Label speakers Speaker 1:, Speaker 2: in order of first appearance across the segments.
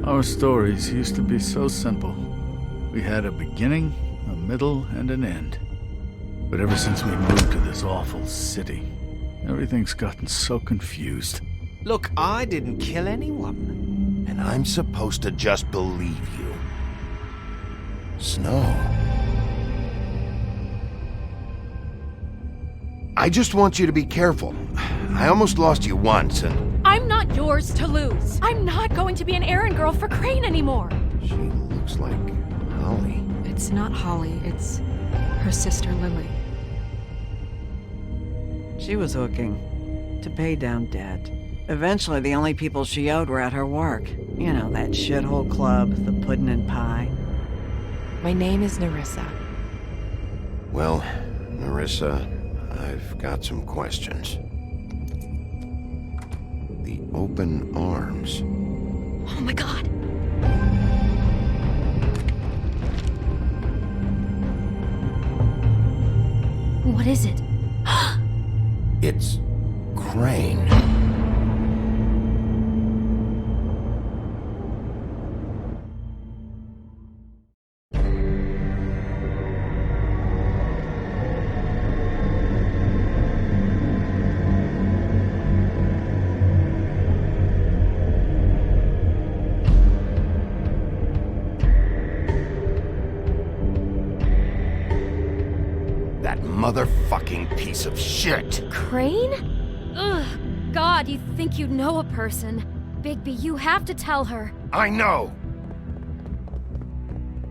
Speaker 1: Our stories used to be so simple. We had a beginning, a middle, and an end. But ever since we moved to this awful city, everything's gotten so confused.
Speaker 2: Look, I didn't kill anyone.
Speaker 3: And I'm supposed to just believe you. Snow. I just want you to be careful. I almost lost you once, and...
Speaker 4: I'm not yours to lose. I'm not going to be an errand girl for Crane anymore.
Speaker 3: She looks like Holly.
Speaker 5: It's not Holly, it's her sister Lily.
Speaker 6: She was hooking to pay down debt. Eventually, the only people she owed were at her work. You know, that shithole club, the puddin' and pie.
Speaker 5: My name is Nerissa.
Speaker 3: Well, Nerissa, I've got some questions. The open arms.
Speaker 4: Oh my god. What is it?
Speaker 3: It's Crane. That motherfucking piece of shit!
Speaker 4: Crane? Ugh, God, you think you know a person. Bigby, you have to tell her.
Speaker 3: I know!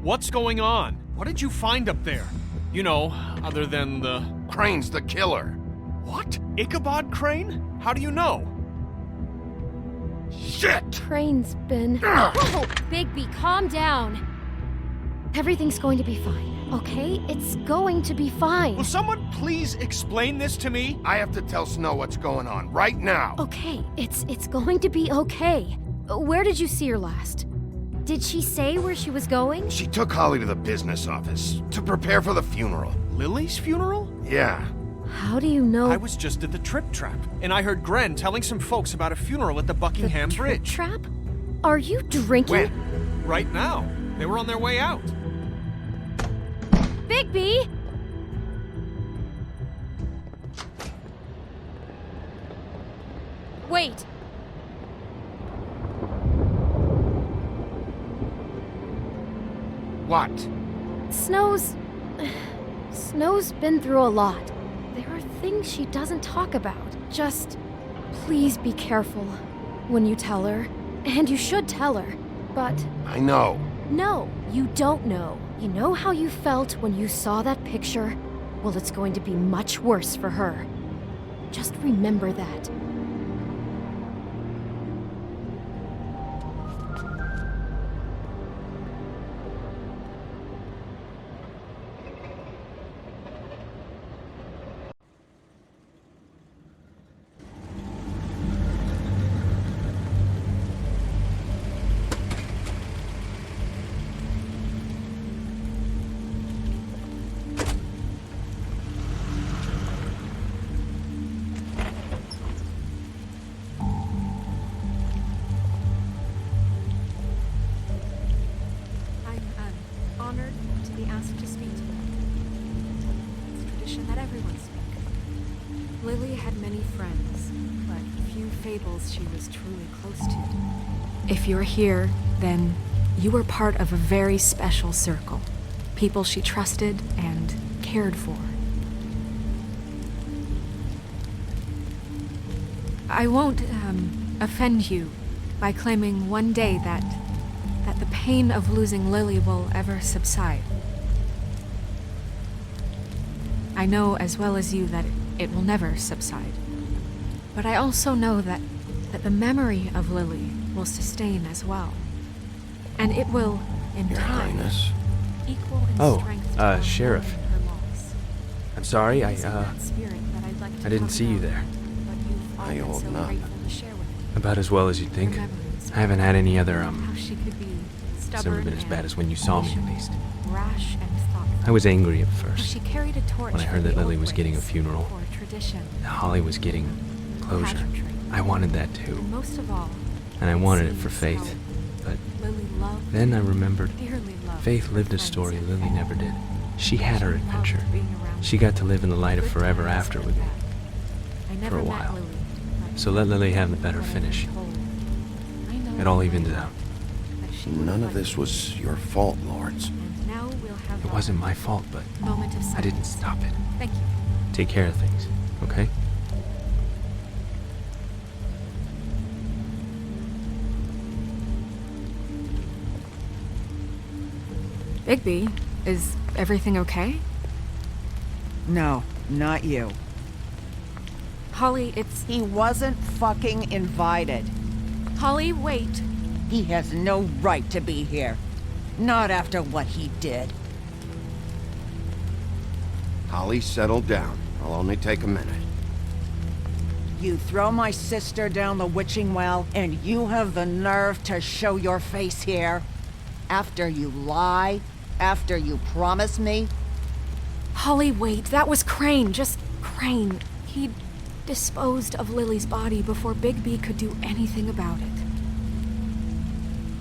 Speaker 2: What's going on? What did you find up there? You know, other than the...
Speaker 3: Crane's the killer.
Speaker 2: What? Ichabod Crane? How do you know?
Speaker 3: Shit!
Speaker 4: Crane's been... Whoa! Bigby, calm down. Everything's going to be fine, okay? It's going to be fine.
Speaker 2: Will someone please explain this to me?
Speaker 3: I have to tell Snow what's going on right now.
Speaker 4: Okay, it's going to be okay. Where did you see her last? Did she say where she was going?
Speaker 3: She took Holly to the business office to prepare for the funeral.
Speaker 2: Lily's funeral?
Speaker 3: Yeah.
Speaker 4: How do you know?
Speaker 2: I was just at the Trip Trap, and I heard Gren telling some folks about a funeral at the Buckingham
Speaker 4: the
Speaker 2: Bridge.
Speaker 4: Trap? Are you drinking?
Speaker 3: When?
Speaker 2: Right now. They were on their way out.
Speaker 4: Bigby! Wait.
Speaker 3: What?
Speaker 4: Snow's been through a lot. There are things she doesn't talk about. Just please be careful when you tell her. And you should tell her. But
Speaker 3: I know.
Speaker 4: no, you don't know. You know how you felt when you saw that picture? Well, it's going to be much worse for her. Just remember that.
Speaker 5: Honored to be asked to speak to them. It's tradition that everyone speak. Lily had many friends, but few fables she was truly close to. If you're here, then you were part of a very special circle. People she trusted and cared for. I won't offend you by claiming one day that the pain of losing Lily will ever subside. I know as well as you that it will never subside. But I also know that the memory of Lily will sustain as well. And it will In
Speaker 3: Your
Speaker 5: time,
Speaker 3: Highness.
Speaker 5: equal in
Speaker 7: Oh,
Speaker 5: strength to our
Speaker 7: Sheriff.
Speaker 5: lord and her loss.
Speaker 7: I'm sorry,
Speaker 5: It is in that spirit that I'd like to
Speaker 7: I didn't
Speaker 5: talk
Speaker 7: see you
Speaker 5: about
Speaker 7: there.
Speaker 5: what you've all
Speaker 3: I
Speaker 5: been
Speaker 3: hold
Speaker 5: so
Speaker 3: none.
Speaker 5: grateful to share with me.
Speaker 7: About as well as you'd think.
Speaker 5: Her memories.
Speaker 7: I haven't had any other,
Speaker 5: How she could be
Speaker 7: it's
Speaker 5: stubborn
Speaker 7: never been as
Speaker 5: and
Speaker 7: bad as when you saw me, at
Speaker 5: patient,
Speaker 7: least.
Speaker 5: rash and thoughtful.
Speaker 7: I was angry at
Speaker 5: How
Speaker 7: first.
Speaker 5: she carried a torch
Speaker 7: When I heard
Speaker 5: for
Speaker 7: that
Speaker 5: the
Speaker 7: Lily
Speaker 5: old
Speaker 7: was getting a
Speaker 5: ways,
Speaker 7: funeral.
Speaker 5: for tradition,
Speaker 7: Holly was getting closure.
Speaker 5: pageantry.
Speaker 7: I wanted that too.
Speaker 5: And most of all,
Speaker 7: And I wanted it for
Speaker 5: seems
Speaker 7: Faith.
Speaker 5: how
Speaker 7: But
Speaker 5: Lily loved,
Speaker 7: then I remembered
Speaker 5: dearly loved
Speaker 7: Faith
Speaker 5: her
Speaker 7: lived a
Speaker 5: friends
Speaker 7: story
Speaker 5: and
Speaker 7: Lily
Speaker 5: family.
Speaker 7: never did. She had her
Speaker 5: She loved
Speaker 7: adventure.
Speaker 5: being around
Speaker 7: She got to live in the light of
Speaker 5: good
Speaker 7: forever
Speaker 5: times
Speaker 7: after
Speaker 5: and
Speaker 7: with me.
Speaker 5: bad. I never
Speaker 7: a
Speaker 5: met
Speaker 7: while.
Speaker 5: Lily, but
Speaker 7: So let Lily have the better
Speaker 5: what I've been
Speaker 7: finish.
Speaker 5: told, I know
Speaker 7: It all
Speaker 5: in my
Speaker 7: evens
Speaker 5: heart
Speaker 7: out.
Speaker 5: that she would
Speaker 3: None of
Speaker 5: like
Speaker 3: this
Speaker 5: to.
Speaker 3: was your fault, Lords.
Speaker 5: And now we'll have
Speaker 7: It wasn't my fault, but
Speaker 5: a moment of
Speaker 7: I didn't
Speaker 5: silence.
Speaker 7: stop it.
Speaker 5: Thank you.
Speaker 7: Take care of things, okay?
Speaker 5: Bigby, is everything okay?
Speaker 6: No, not you.
Speaker 5: Holly, it's...
Speaker 6: He wasn't fucking invited.
Speaker 5: Holly, wait.
Speaker 6: He has no right to be here. Not after what he did.
Speaker 3: Holly, settle down. I'll only take a minute.
Speaker 6: You throw my sister down the witching well, and you have the nerve to show your face here? After you lie? After you promise me?
Speaker 5: Holly, wait. That was Crane. Just Crane. He disposed of Lily's body before Bigby could do anything about it.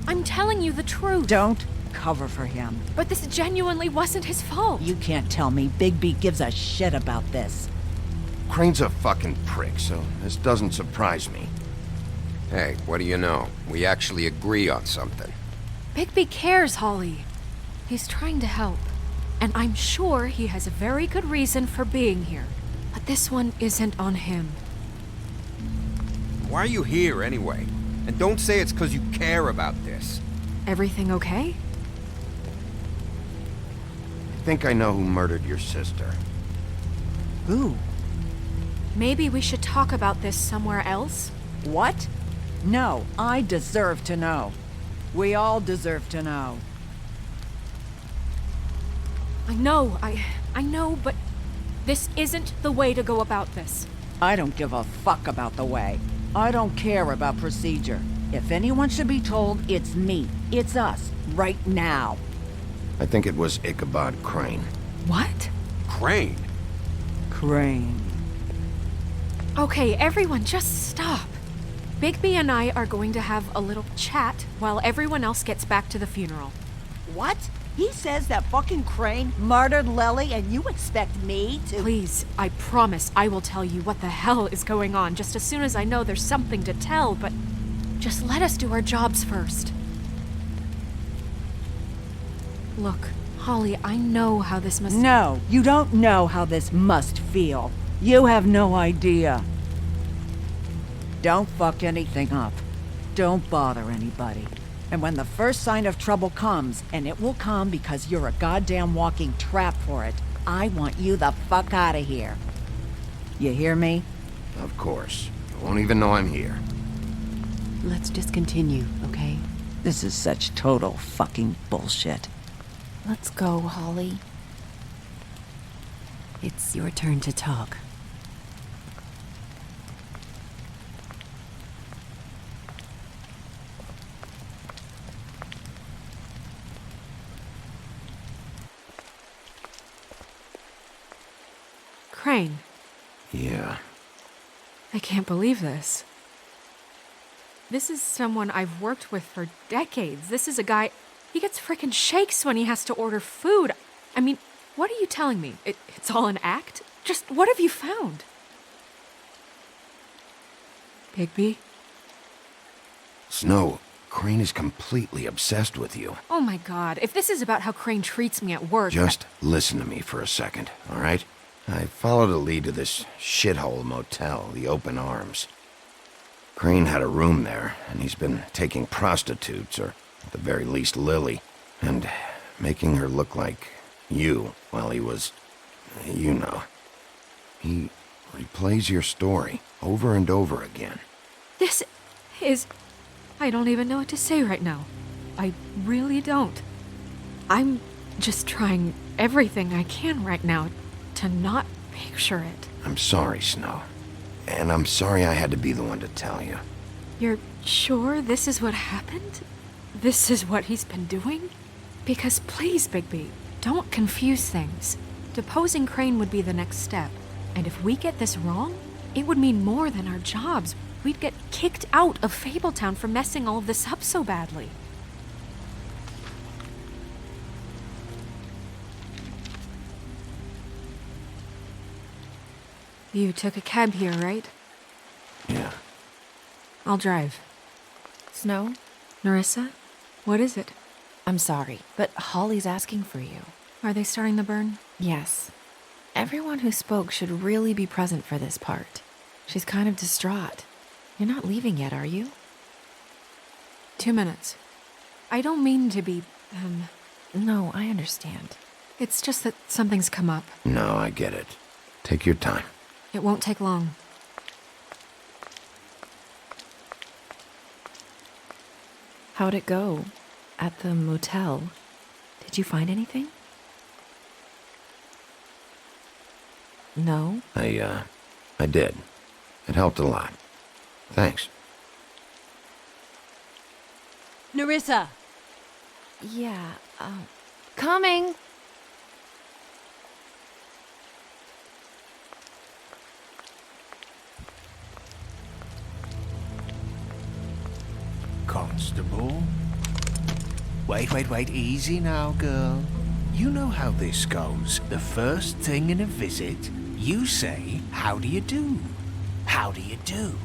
Speaker 5: I'm telling you the truth.
Speaker 6: Don't cover for him.
Speaker 5: But this genuinely wasn't his fault.
Speaker 6: You can't tell me Bigby gives a shit about this.
Speaker 3: Crane's a fucking prick, so this doesn't surprise me.
Speaker 8: Hey, what do you know? We actually agree on something.
Speaker 5: Bigby cares, Holly. He's trying to help. And I'm sure he has a very good reason for being here. But this one isn't on him.
Speaker 8: Why are you here anyway? And don't say it's because you care about this.
Speaker 5: Everything okay?
Speaker 3: I think I know who murdered your sister.
Speaker 6: Who?
Speaker 5: Maybe we should talk about this somewhere else?
Speaker 6: What? No, I deserve to know. We all deserve to know.
Speaker 5: I know, but this isn't the way to go about this.
Speaker 6: I don't give a fuck about the way. I don't care about procedure. If anyone should be told, it's me. It's us. Right now.
Speaker 3: I think it was Ichabod Crane.
Speaker 5: What?
Speaker 8: Crane?
Speaker 6: Crane.
Speaker 5: Okay, everyone, just stop. Bigby and I are going to have a little chat while everyone else gets back to the funeral.
Speaker 6: What? He says that fucking Crane murdered Lily and you expect me to—
Speaker 5: Please, I promise I will tell you what the hell is going on just as soon as I know there's something to tell, but just let us do our jobs first. Look, Holly, I know how this must—
Speaker 6: No, you don't know how this must feel. You have no idea. Don't fuck anything up. Don't bother anybody. And when the first sign of trouble comes, and it will come because you're a goddamn walking trap for it, I want you the fuck out of here. You hear me?
Speaker 3: Of course. You won't even know I'm here.
Speaker 9: Let's just continue, okay?
Speaker 6: This is such total fucking bullshit.
Speaker 4: Let's go, Holly.
Speaker 9: It's your turn to talk.
Speaker 5: Crane,
Speaker 3: Yeah.
Speaker 5: I can't believe this. This is someone I've worked with for decades. This is a guy, he gets frickin' shakes when he has to order food. I mean, what are you telling me? It's all an act? Just what have you found? Bigby?
Speaker 3: Snow, Crane is completely obsessed with you.
Speaker 5: Oh my god, if this is about how Crane treats me at work—
Speaker 3: Just listen to me for a second, all right? I followed a lead to this shithole motel, the Open Arms. Crane had a room there, and he's been taking prostitutes, or at the very least Lily, and making her look like you while he was, you know. He replays your story over and over again.
Speaker 5: This is... I don't even know what to say right now. I really don't. I'm just trying everything I can right now to not picture it.
Speaker 3: I'm sorry, Snow. And I'm sorry I had to be the one to tell you.
Speaker 5: You're sure this is what happened? This is what he's been doing? Because please, Bigby, don't confuse things. Deposing Crane would be the next step. And if we get this wrong, it would mean more than our jobs. We'd get kicked out of Fabletown for messing all of this up so badly. You took a cab here, right?
Speaker 3: Yeah.
Speaker 5: I'll drive.
Speaker 10: Snow,
Speaker 5: Nerissa? What is it?
Speaker 10: I'm sorry, but Holly's asking for you.
Speaker 5: Are they starting the burn?
Speaker 10: Yes. Everyone who spoke should really be present for this part. She's kind of distraught. You're not leaving yet, are you?
Speaker 5: 2 minutes. I don't mean to be,
Speaker 10: No, I understand.
Speaker 5: It's just that something's come up.
Speaker 3: No, I get it. Take your time.
Speaker 5: It won't take long.
Speaker 10: How'd it go? At the motel? Did you find anything? No?
Speaker 3: I did. It helped a lot. Thanks.
Speaker 9: Nerissa!
Speaker 10: Yeah, coming!
Speaker 11: Constable? Wait, easy now, girl. You know how this goes. The first thing in a visit, you say, "How do you do? How do you do?"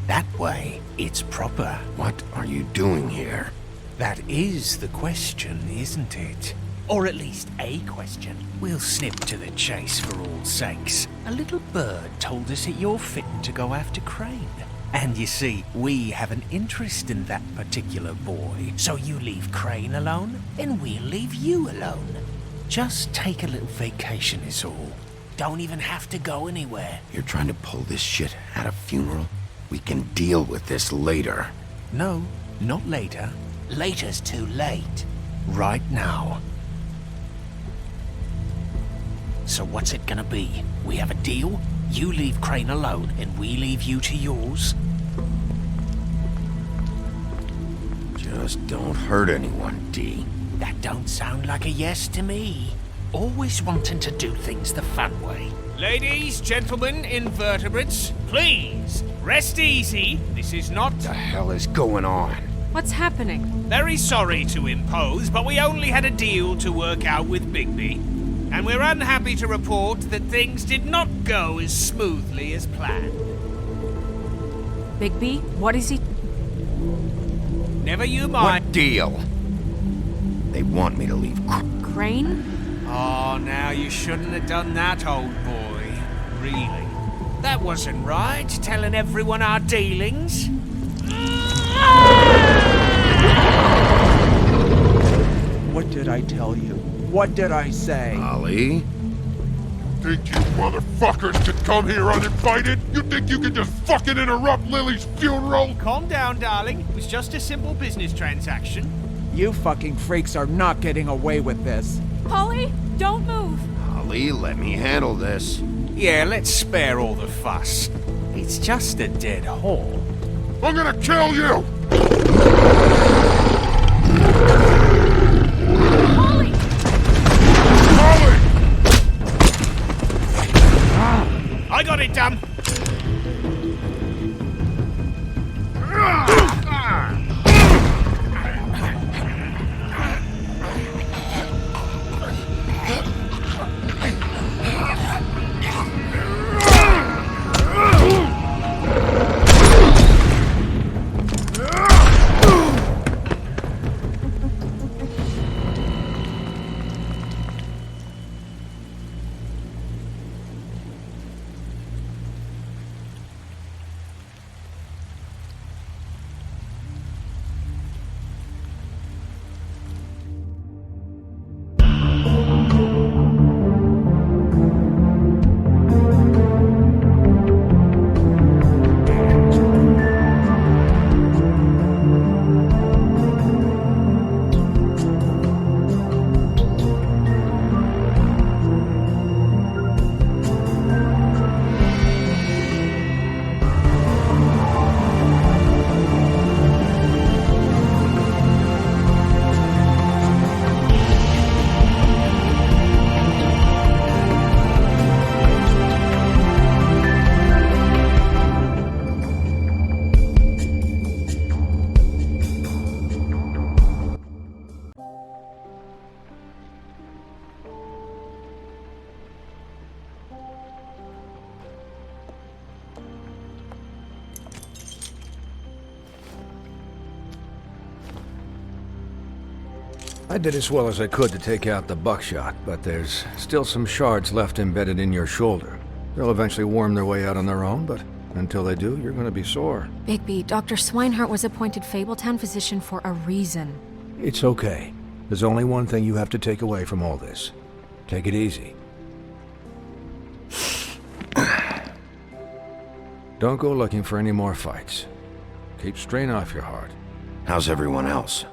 Speaker 11: That way, it's proper.
Speaker 3: What are you doing here?
Speaker 11: That is the question, isn't it? Or at least a question. We'll snip to the chase for all sakes. A little bird told us that you're fitting to go after Crane. And you see, we have an interest in that particular boy. So you leave Crane alone, and we'll leave you alone. Just take a little vacation is all. Don't even have to go anywhere.
Speaker 3: You're trying to pull this shit at a funeral? We can deal with this later.
Speaker 11: No, not later. Later's too late. Right now. So what's it gonna be? We have a deal? You leave Crane alone, and we leave you to yours?
Speaker 3: Just don't hurt anyone, D.
Speaker 11: That don't sound like a yes to me. Always wanting to do things the fun way. Ladies, gentlemen, invertebrates, please, rest easy. This is not...
Speaker 3: What the hell is going on?
Speaker 5: What's happening?
Speaker 11: Very sorry to impose, but we only had a deal to work out with Bigby. And we're unhappy to report that things did not go as smoothly as planned.
Speaker 5: Bigby, what is he?
Speaker 11: Never you mind.
Speaker 3: What deal? They want me to leave.
Speaker 5: Crane?
Speaker 11: Oh, now you shouldn't have done that, old boy. Really? That wasn't right, telling everyone our dealings.
Speaker 12: What did I tell you? What did I say?
Speaker 3: Holly?
Speaker 13: Think you motherfuckers could come here uninvited? You think you can just fucking interrupt Lily's funeral?
Speaker 2: Calm down, darling. It was just a simple business transaction.
Speaker 12: You fucking freaks are not getting away with this.
Speaker 5: Holly, don't move!
Speaker 3: Holly, let me handle this.
Speaker 11: Yeah, let's spare all the fuss. It's just a dead hole.
Speaker 13: I'm gonna kill you!
Speaker 5: Holly!
Speaker 13: Holly!
Speaker 11: I got it done.
Speaker 14: I did as well as I could to take out the buckshot, but there's still some shards left embedded in your shoulder. They'll eventually worm their way out on their own, but until they do, you're gonna be sore.
Speaker 5: Bigby, Dr. Swinehart was appointed Fabletown physician for a reason.
Speaker 14: It's okay. There's only one thing you have to take away from all this. Take it easy. Don't go looking for any more fights. Keep strain off your heart.
Speaker 3: How's everyone else?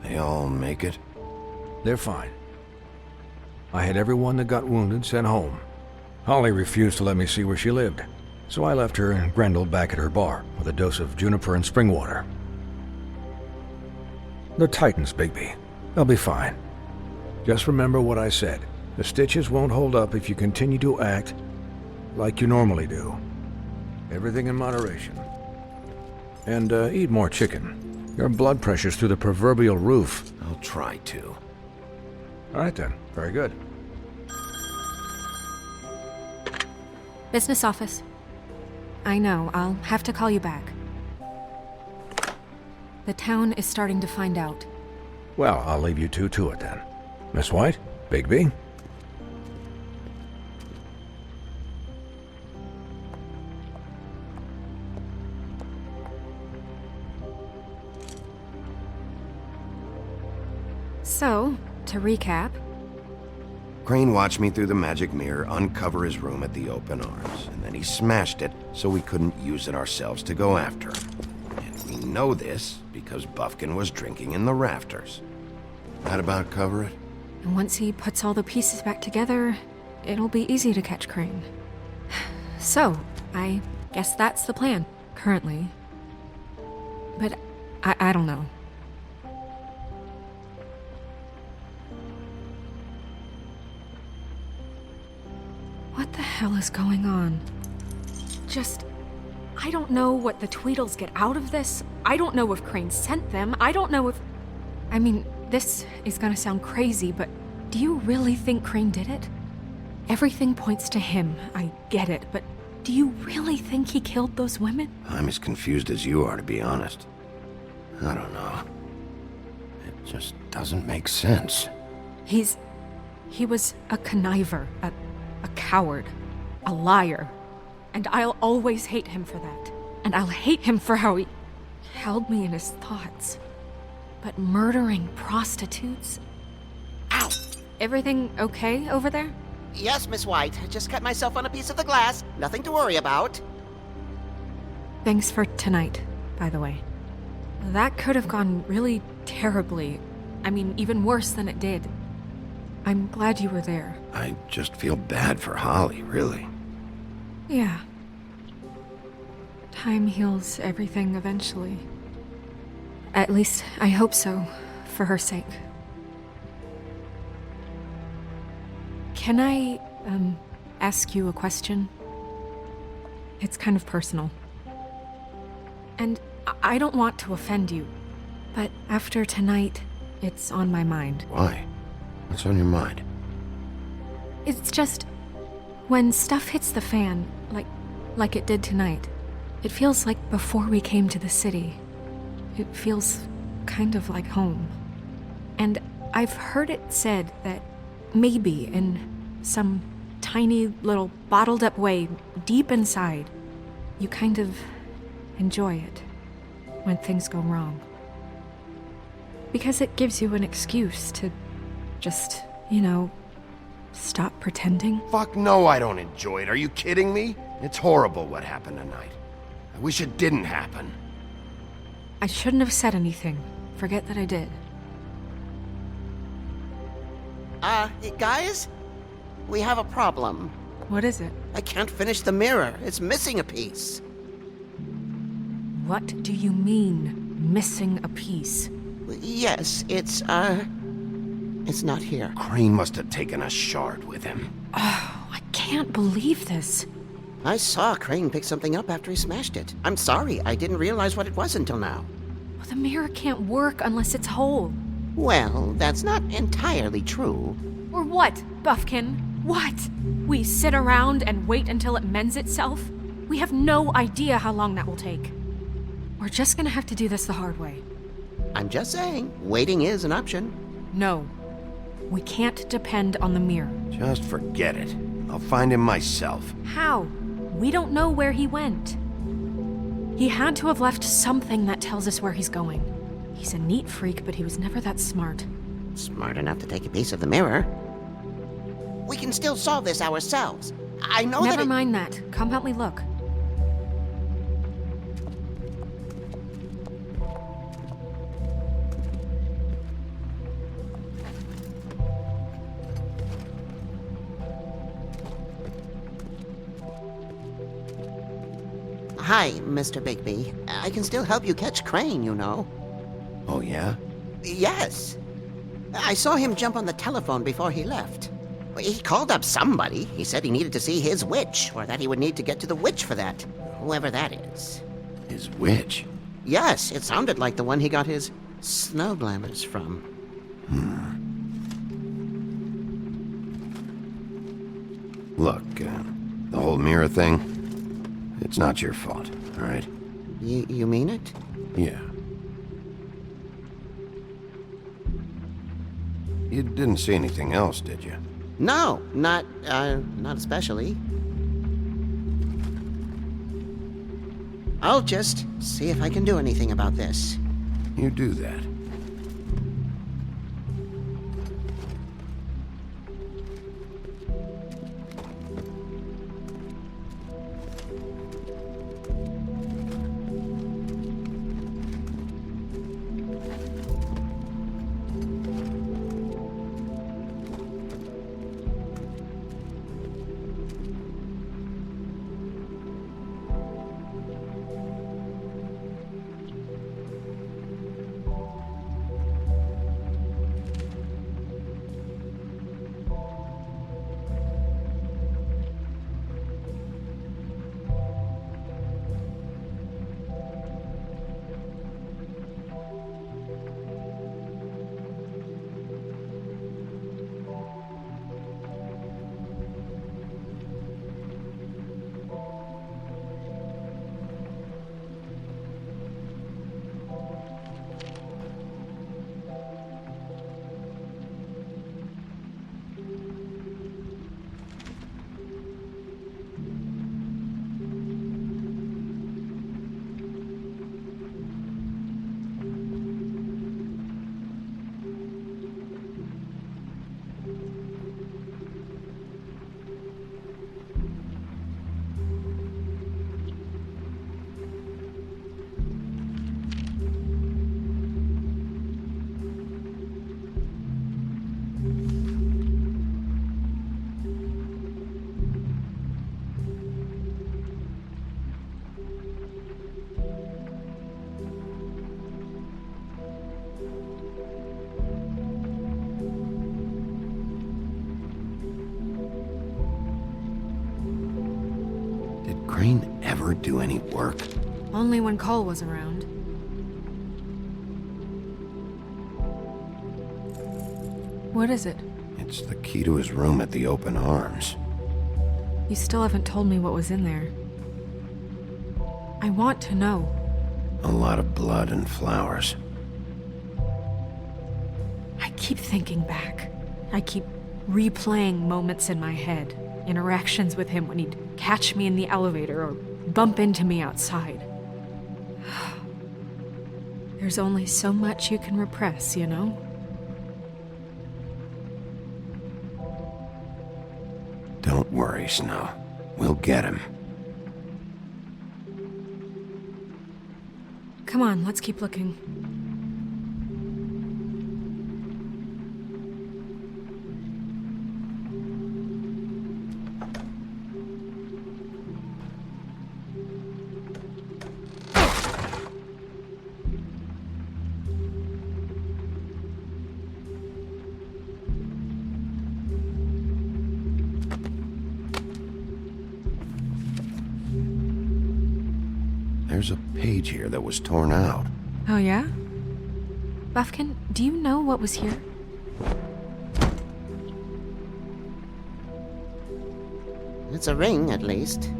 Speaker 3: They all make it?
Speaker 14: They're fine. I had everyone that got wounded sent home. Holly refused to let me see where she lived, so I left her and Grendel back at her bar with a dose of juniper and spring water. They're Titans, Bigby. They'll be fine. Just remember what I said. The stitches won't hold up if you continue to act like you normally do. Everything in moderation. And eat more chicken. Your blood pressure's through the proverbial roof.
Speaker 3: I'll try to.
Speaker 14: All right then. Very good.
Speaker 5: Business office. I know, I'll have to call you back. The town is starting to find out.
Speaker 14: Well, I'll leave you two to it then. Miss White? Bigby?
Speaker 5: So, to recap...
Speaker 3: Crane watched me through the magic mirror uncover his room at the open arms, and then he smashed it so we couldn't use it ourselves to go after him. And we know this because Buffkin was drinking in the rafters. That about cover it?
Speaker 5: And once he puts all the pieces back together, it'll be easy to catch Crane. So, I guess that's the plan, currently. But I don't know. What the hell is going on? I don't know what the Tweedles get out of this. I don't know if Crane sent them. I don't know if... I mean, this is gonna sound crazy, but do you really think Crane did it? Everything points to him, I get it, but do you really think he killed those women?
Speaker 3: I'm as confused as you are, to be honest. I don't know. It just doesn't make sense.
Speaker 5: He was a conniver, a coward, a liar. And I'll always hate him for that. And I'll hate him for how he held me in his thoughts. But murdering prostitutes? Ow! Everything okay over there?
Speaker 15: Yes, Miss White. I just cut myself on a piece of the glass. Nothing to worry about.
Speaker 5: Thanks for tonight, by the way. That could have gone really terribly. I mean, even worse than it did. I'm glad you were there.
Speaker 3: I just feel bad for Holly, really.
Speaker 5: Yeah. Time heals everything eventually. At least, I hope so, for her sake. Can I, ask you a question? It's kind of personal. And I don't want to offend you, but after tonight, it's on my mind.
Speaker 3: Why? What's on your mind?
Speaker 5: It's just, when stuff hits the fan, like it did tonight, it feels like before we came to the city. It feels kind of like home. And I've heard it said that maybe in some tiny little bottled up way deep inside, you kind of enjoy it when things go wrong. Because it gives you an excuse to just, stop pretending.
Speaker 3: Fuck no, I don't enjoy it. Are you kidding me? It's horrible what happened tonight. I wish it didn't happen.
Speaker 5: I shouldn't have said anything. Forget that I did.
Speaker 15: Guys? We have a problem.
Speaker 5: What is it?
Speaker 15: I can't finish the mirror. It's missing a piece.
Speaker 5: What do you mean, missing a piece?
Speaker 15: Yes, it's not here.
Speaker 3: Crane must have taken a shard with him.
Speaker 5: Oh, I can't believe this.
Speaker 15: I saw Crane pick something up after he smashed it. I'm sorry, I didn't realize what it was until now.
Speaker 5: Well, the mirror can't work unless it's whole.
Speaker 15: Well, that's not entirely true.
Speaker 5: Or what, Buffkin? What? We sit around and wait until it mends itself? We have no idea how long that will take. We're just gonna have to do this the hard way.
Speaker 15: I'm just saying, waiting is an option.
Speaker 5: No. We can't depend on the mirror.
Speaker 3: Just forget it. I'll find him myself.
Speaker 5: How? We don't know where he went. He had to have left something that tells us where he's going. He's a neat freak, but he was never that smart.
Speaker 15: Smart enough to take a piece of the mirror. We can still solve this ourselves. I know that.
Speaker 5: Never mind that. Come help me look.
Speaker 15: Hi, Mr. Bigby. I can still help you catch Crane, you know.
Speaker 3: Oh, yeah?
Speaker 15: Yes. I saw him jump on the telephone before he left. He called up somebody. He said he needed to see his witch, or that he would need to get to the witch for that. Whoever that is.
Speaker 3: His witch?
Speaker 15: Yes, it sounded like the one he got his snow glamours from.
Speaker 3: Look, the whole mirror thing, it's not your fault, all right?
Speaker 15: You mean it?
Speaker 3: Yeah. You didn't see anything else, did you?
Speaker 15: No, not especially. I'll just see if I can do anything about this.
Speaker 3: You do that. Crane ever do any work?
Speaker 5: Only when Cole was around. What is it?
Speaker 3: It's the key to his room at the Open Arms.
Speaker 5: You still haven't told me what was in there. I want to know.
Speaker 3: A lot of blood and flowers.
Speaker 5: I keep thinking back. I keep replaying moments in my head. Interactions with him when he'd catch me in the elevator or bump into me outside. There's only so much you can repress, you know?
Speaker 3: Don't worry, Snow. We'll get him.
Speaker 5: Come on, let's keep looking.
Speaker 3: There's a page here that was torn out.
Speaker 5: Oh, yeah? Buffkin, do you know what was here?
Speaker 15: It's a ring, at least.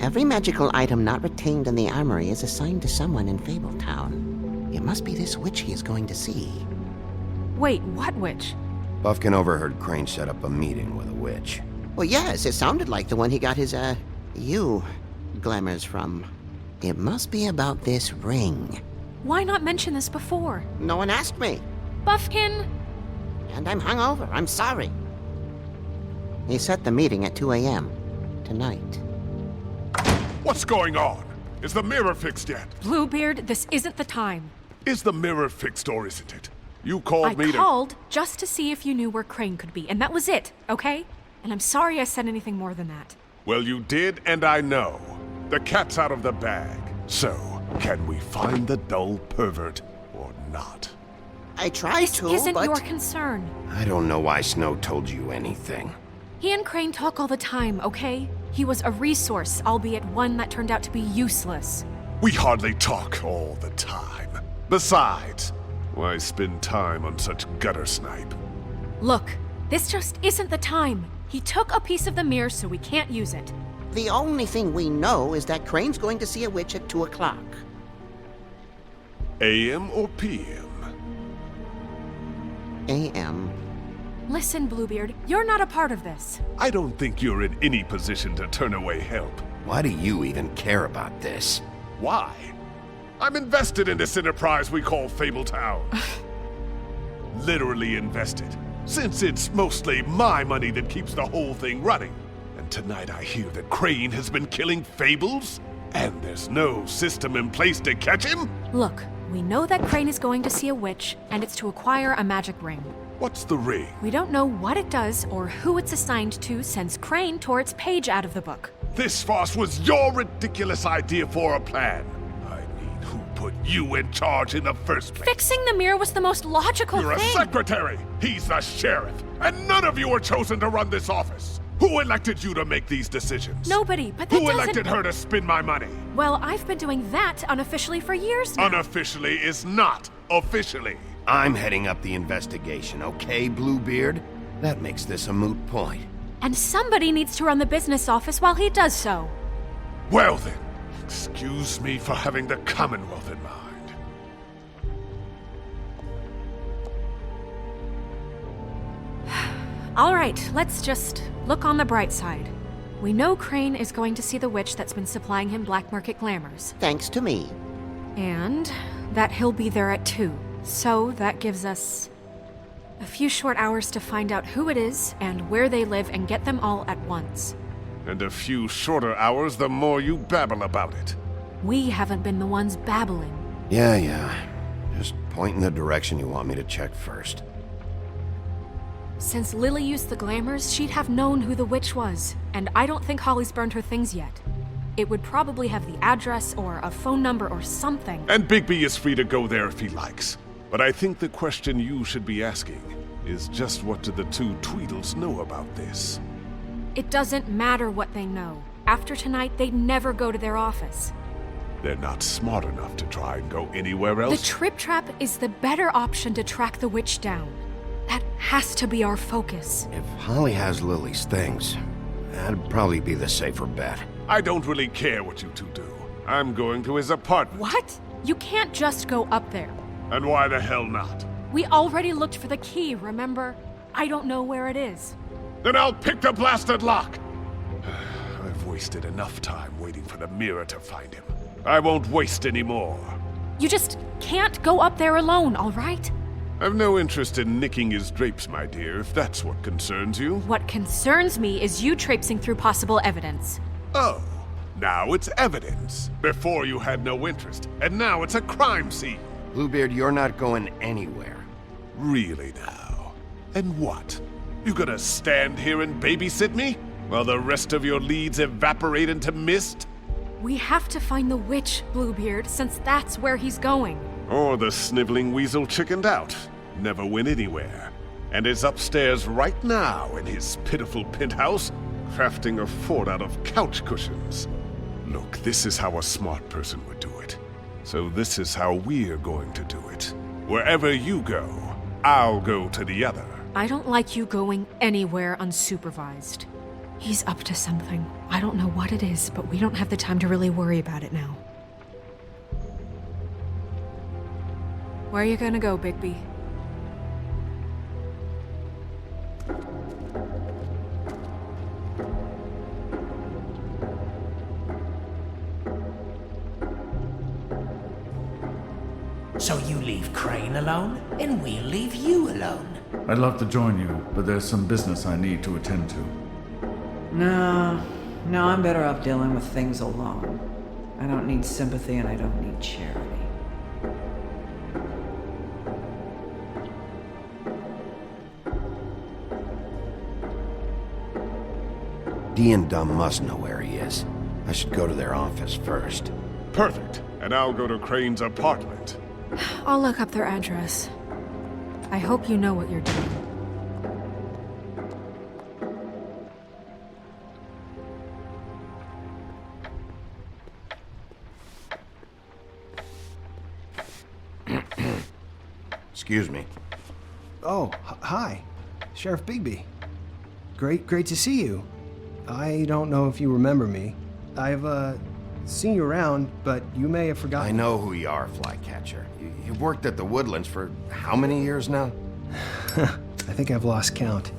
Speaker 15: Every magical item not retained in the armory is assigned to someone in Fabletown. It must be this witch he is going to see.
Speaker 5: Wait, what witch?
Speaker 3: Buffkin overheard Crane set up a meeting with a witch.
Speaker 15: Well, yes, it sounded like the one he got his, glamours from. It must be about this ring.
Speaker 5: Why not mention this before?
Speaker 15: No one asked me.
Speaker 5: Buffkin!
Speaker 15: And I'm hungover. I'm sorry. He set the meeting at 2 a.m. tonight.
Speaker 13: What's going on? Is the mirror fixed yet?
Speaker 5: Bluebeard, this isn't the time.
Speaker 13: Is the mirror fixed or isn't it? You called me
Speaker 5: I
Speaker 13: to...
Speaker 5: called just to see if you knew where Crane could be, and that was it, okay? And I'm sorry I said anything more than that.
Speaker 13: Well, you did, and I know. The cat's out of the bag. So, can we find the dull pervert or not?
Speaker 15: I tried
Speaker 5: this
Speaker 15: to,
Speaker 5: isn't
Speaker 15: but...
Speaker 5: your concern.
Speaker 3: I don't know why Snow told you anything.
Speaker 5: He and Crane talk all the time, okay? He was a resource, albeit one that turned out to be useless.
Speaker 13: We hardly talk all the time. Besides, why spend time on such gutter snipe?
Speaker 5: Look, this just isn't the time. He took a piece of the mirror, so we can't use it.
Speaker 15: The only thing we know is that Crane's going to see a witch at 2 o'clock.
Speaker 13: AM or PM?
Speaker 15: AM.
Speaker 5: Listen, Bluebeard, you're not a part of this.
Speaker 13: I don't think you're in any position to turn away help.
Speaker 3: Why do you even care about this?
Speaker 13: Why? I'm invested in this enterprise we call Fabletown. Literally invested, since it's mostly my money that keeps the whole thing running. And tonight I hear that Crane has been killing Fables, and there's no system in place to catch him?
Speaker 5: Look, we know that Crane is going to see a witch, and it's to acquire a magic ring.
Speaker 13: What's the ring?
Speaker 5: We don't know what it does or who it's assigned to since Crane tore its page out of the book.
Speaker 13: This farce was your ridiculous idea for a plan. I mean, who put you in charge in the first place?
Speaker 5: Fixing the mirror was the most logical
Speaker 13: You're
Speaker 5: thing.
Speaker 13: a secretary! He's the sheriff! And none of you were chosen to run this office! Who elected you to make these decisions?
Speaker 5: Nobody, but that
Speaker 13: Who
Speaker 5: doesn't...
Speaker 13: elected her to spend my money?
Speaker 5: Well, I've been doing that unofficially for years now.
Speaker 13: Unofficially is not officially.
Speaker 3: I'm heading up the investigation, okay, Bluebeard? That makes this a moot point.
Speaker 5: And somebody needs to run the business office while he does so.
Speaker 13: Well then, excuse me for having the Commonwealth in mind.
Speaker 5: All right, let's just look on the bright side. We know Crane is going to see the witch that's been supplying him black market glamours.
Speaker 15: Thanks to me.
Speaker 5: And that he'll be there at 2. So that gives us a few short hours to find out who it is and where they live and get them all at once.
Speaker 13: And a few shorter hours the more you babble about it.
Speaker 5: We haven't been the ones babbling.
Speaker 3: Yeah. Just point in the direction you want me to check first.
Speaker 5: Since Lily used the glamours, she'd have known who the witch was, and I don't think Holly's burned her things yet. It would probably have the address or a phone number or something.
Speaker 13: And Bigby is free to go there if he likes. But I think the question you should be asking is just what do the two Tweedles know about this?
Speaker 5: It doesn't matter what they know. After tonight, they'd never go to their office.
Speaker 13: They're not smart enough to try and go anywhere else.
Speaker 5: The Trip Trap is the better option to track the witch down. That has to be our focus.
Speaker 3: If Holly has Lily's things, that'd probably be the safer bet.
Speaker 13: I don't really care what you two do. I'm going to his apartment.
Speaker 5: What? You can't just go up there.
Speaker 13: And why the hell not?
Speaker 5: We already looked for the key, remember? I don't know where it is.
Speaker 13: Then I'll pick the blasted lock! I've wasted enough time waiting for the mirror to find him. I won't waste any more.
Speaker 5: You just can't go up there alone, all right?
Speaker 13: I've no interest in nicking his drapes, my dear, if that's what concerns you.
Speaker 5: What concerns me is you traipsing through possible evidence.
Speaker 13: Oh, now it's evidence. Before you had no interest, and now it's a crime scene.
Speaker 3: Bluebeard, you're not going anywhere.
Speaker 13: Really now? And what? You gonna stand here and babysit me? While the rest of your leads evaporate into mist?
Speaker 5: We have to find the witch, Bluebeard, since that's where he's going.
Speaker 13: Or the sniveling weasel chickened out, never went anywhere, and is upstairs right now in his pitiful penthouse, crafting a fort out of couch cushions. Look, this is how a smart person would do it. So this is how we're going to do it. Wherever you go, I'll go to the other.
Speaker 5: I don't like you going anywhere unsupervised. He's up to something. I don't know what it is, but we don't have the time to really worry about it now. Where are you gonna go, Bigby?
Speaker 11: So you leave Crane alone, and we'll leave you alone.
Speaker 1: I'd love to join you, but there's some business I need to attend to.
Speaker 6: No, I'm better off dealing with things alone. I don't need sympathy and I don't need charity.
Speaker 3: Dee and Dumb must know where he is. I should go to their office first.
Speaker 13: Perfect. And I'll go to Crane's apartment.
Speaker 5: I'll look up their address. I hope you know what you're doing.
Speaker 3: Excuse me.
Speaker 16: Oh, hi. Sheriff Bigby. Great to see you. I don't know if you remember me. I've, seen you around, but you may have forgotten.
Speaker 3: I know who you are, Flycatcher. You've worked at the Woodlands for how many years now?
Speaker 16: I think I've lost count.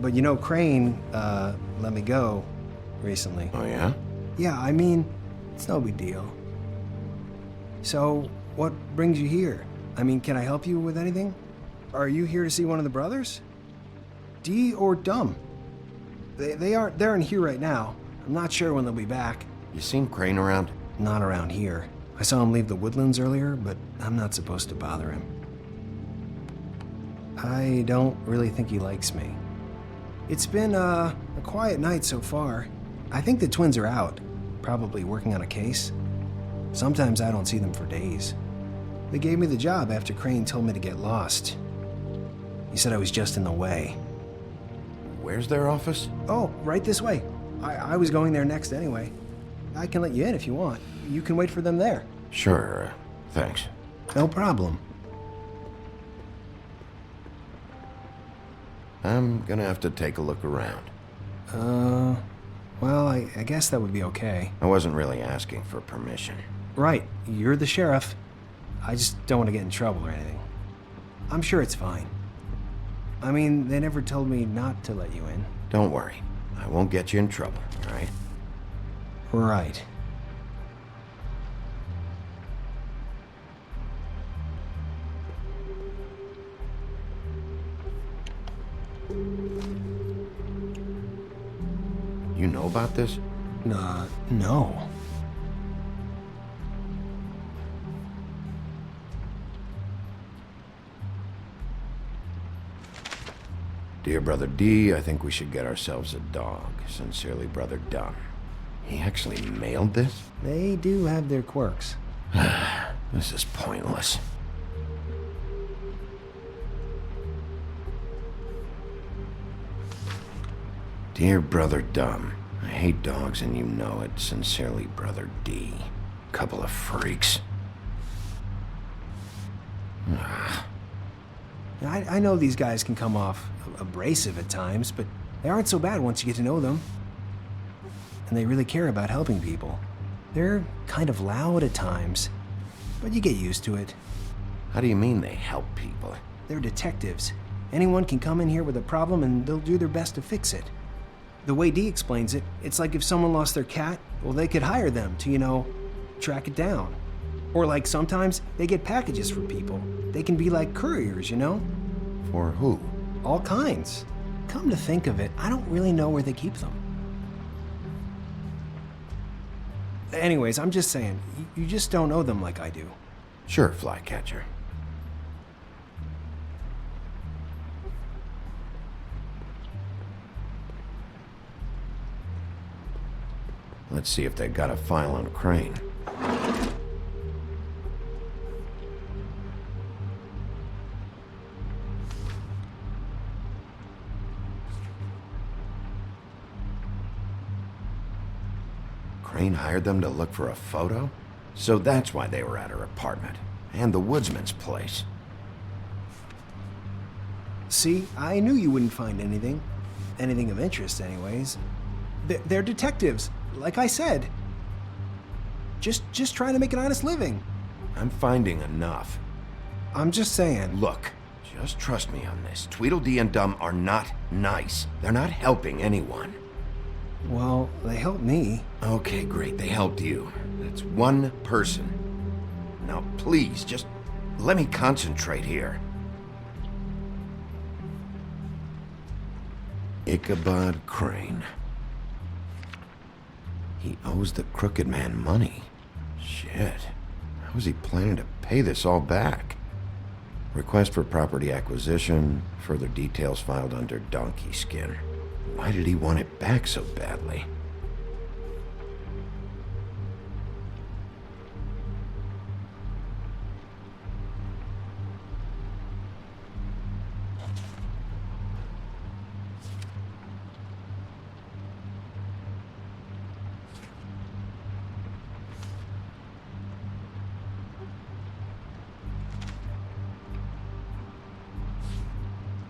Speaker 16: But you know, Crane, let me go recently.
Speaker 3: Oh, yeah?
Speaker 16: Yeah, I mean, it's no big deal. So, what brings you here? I mean, can I help you with anything? Are you here to see one of the brothers? Dee or Dumb? They're in here right now. I'm not sure when they'll be back.
Speaker 3: You seen Crane around?
Speaker 16: Not around here. I saw him leave the Woodlands earlier, but I'm not supposed to bother him. I don't really think he likes me. It's been, a quiet night so far. I think the twins are out, probably working on a case. Sometimes I don't see them for days. They gave me the job after Crane told me to get lost. He said I was just in the way.
Speaker 3: Where's their office?
Speaker 16: Oh, right this way. I was going there next anyway. I can let you in if you want. You can wait for them there.
Speaker 3: Sure, thanks.
Speaker 16: No problem.
Speaker 3: I'm gonna have to take a look around.
Speaker 16: Well, I guess that would be okay.
Speaker 3: I wasn't really asking for permission.
Speaker 16: Right, you're the sheriff. I just don't want to get in trouble or anything. I'm sure it's fine. I mean, they never told me not to let you in.
Speaker 3: Don't worry. I won't get you in trouble, all right?
Speaker 16: Right.
Speaker 3: You know about this?
Speaker 16: No.
Speaker 3: Dear Brother D, I think we should get ourselves a dog. Sincerely, Brother Dunn. He actually mailed this?
Speaker 16: They do have their quirks.
Speaker 3: This is pointless. Dear Brother Dumb, I hate dogs and you know it. Sincerely, Brother D. Couple of freaks.
Speaker 16: I know these guys can come off abrasive at times, but they aren't so bad once you get to know them. And they really care about helping people. They're kind of loud at times, but you get used to it.
Speaker 3: How do you mean they help people?
Speaker 16: They're detectives. Anyone can come in here with a problem and they'll do their best to fix it. The way Dee explains it, it's like if someone lost their cat, well, they could hire them to, track it down. Or like sometimes they get packages for people. They can be like couriers,
Speaker 3: For who?
Speaker 16: All kinds. Come to think of it, I don't really know where they keep them. Anyways, I'm just saying, you just don't know them like I do.
Speaker 3: Sure, Flycatcher. Let's see if they got a file on Crane. Crane hired them to look for a photo? So that's why they were at her apartment. And the woodsman's place.
Speaker 16: See, I knew you wouldn't find anything. Anything of interest, anyways. They're detectives, like I said. Just trying to make an honest living.
Speaker 3: I'm finding enough.
Speaker 16: I'm just saying.
Speaker 3: Look, just trust me on this. Tweedledee and Dumb are not nice. They're not helping anyone.
Speaker 16: Well, they helped me.
Speaker 3: Okay, great. They helped you. That's one person. Now, please, just let me concentrate here. Ichabod Crane. He owes the Crooked Man money. Shit. How is he planning to pay this all back? Request for property acquisition. Further details filed under donkey skin. Why did he want it back so badly?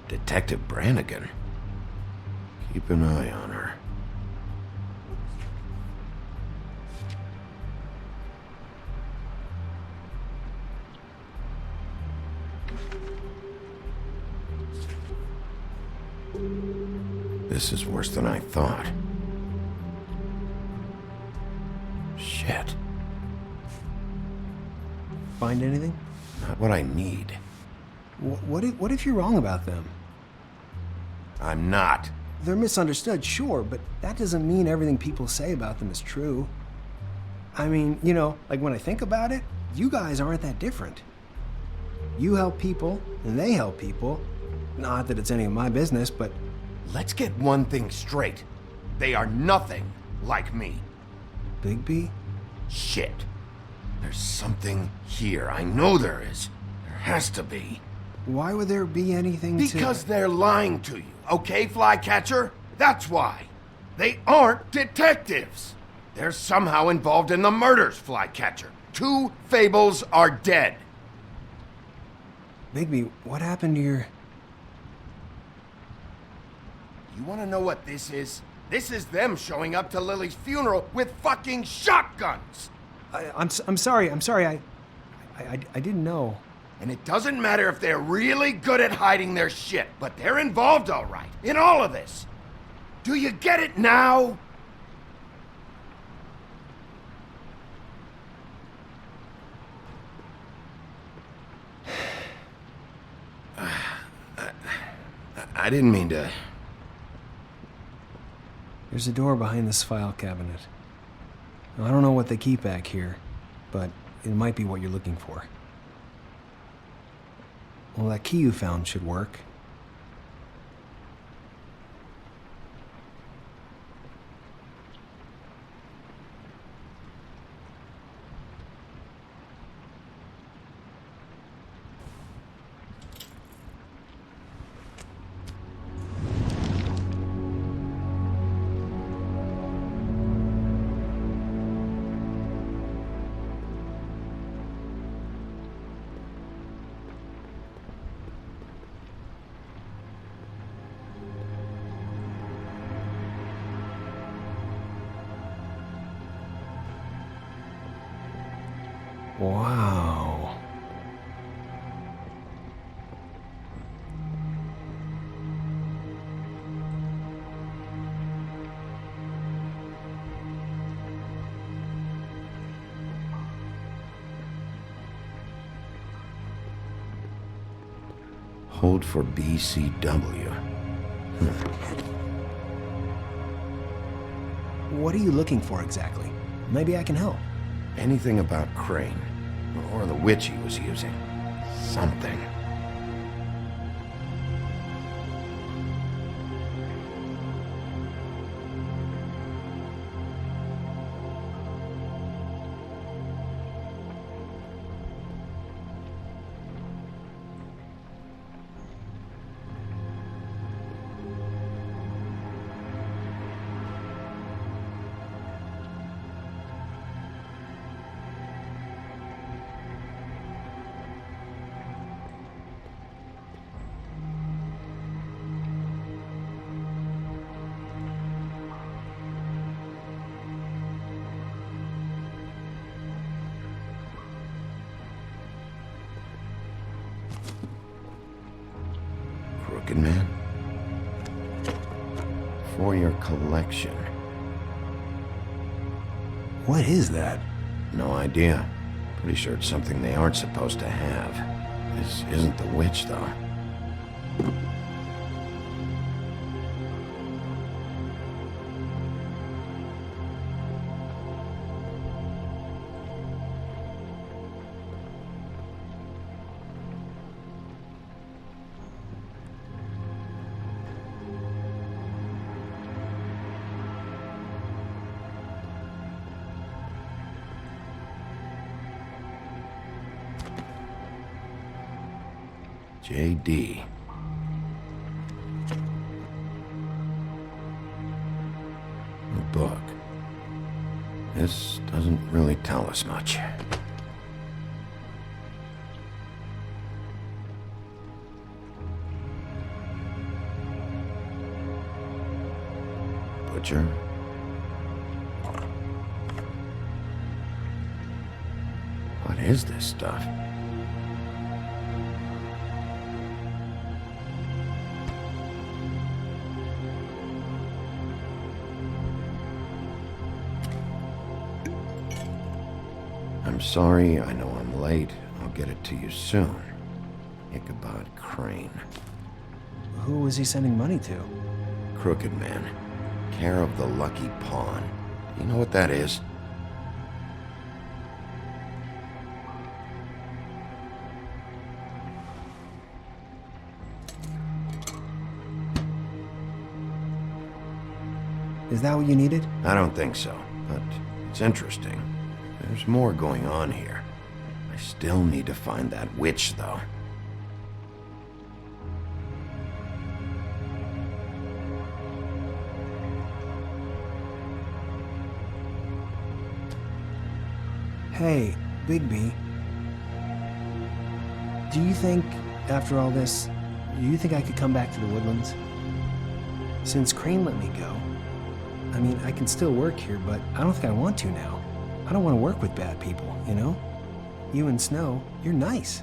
Speaker 3: Detective Brannigan. Keep an eye on her. This is worse than I thought. Shit.
Speaker 16: Find anything?
Speaker 3: Not what I need.
Speaker 16: What if you're wrong about them?
Speaker 3: I'm not.
Speaker 16: They're misunderstood, sure, but that doesn't mean everything people say about them is true. I mean, you know, like when I think about it, you guys aren't that different. You help people, and they help people. Not that it's any of my business, but...
Speaker 3: Let's get one thing straight. They are nothing like me.
Speaker 16: Bigby?
Speaker 3: Shit. There's something here. I know there is. There has to be.
Speaker 16: Why would there be anything
Speaker 3: Because they're lying to you, okay, Flycatcher? That's why. They aren't detectives. They're somehow involved in the murders, Flycatcher. 2 Fables are dead.
Speaker 16: Bigby, what happened to your...
Speaker 3: You want to know what this is? This is them showing up to Lily's funeral with fucking shotguns.
Speaker 16: I'm sorry. I didn't know.
Speaker 3: And it doesn't matter if they're really good at hiding their shit, but they're involved all right, in all of this. Do you get it now? I didn't mean to...
Speaker 16: There's a door behind this file cabinet. Now, I don't know what they keep back here, but it might be what you're looking for. Well, that key you found should work. Wow.
Speaker 3: Hold for BCW.
Speaker 16: What are you looking for exactly? Maybe I can help.
Speaker 3: Anything about Crane, or the witch he was using. Something. Crooked Man? For your collection.
Speaker 16: What is that?
Speaker 3: No idea. Pretty sure it's something they aren't supposed to have. This isn't the witch, though. JD. A book. This doesn't really tell us much. Butcher. What is this stuff? I'm sorry, I know I'm late. I'll get it to you soon. Ichabod Crane.
Speaker 16: Who was he sending money to?
Speaker 3: Crooked man. Care of the Lucky Pawn. You know what that is?
Speaker 16: Is that what you needed?
Speaker 3: I don't think so, but it's interesting. There's more going on here. I still need to find that witch, though.
Speaker 16: Hey, Bigby. Do you think, after all this, do you think I could come back to the Woodlands? Since Crane let me go, I mean, I can still work here, but I don't think I want to now. I don't want to work with bad people, you know? You and Snow, you're nice.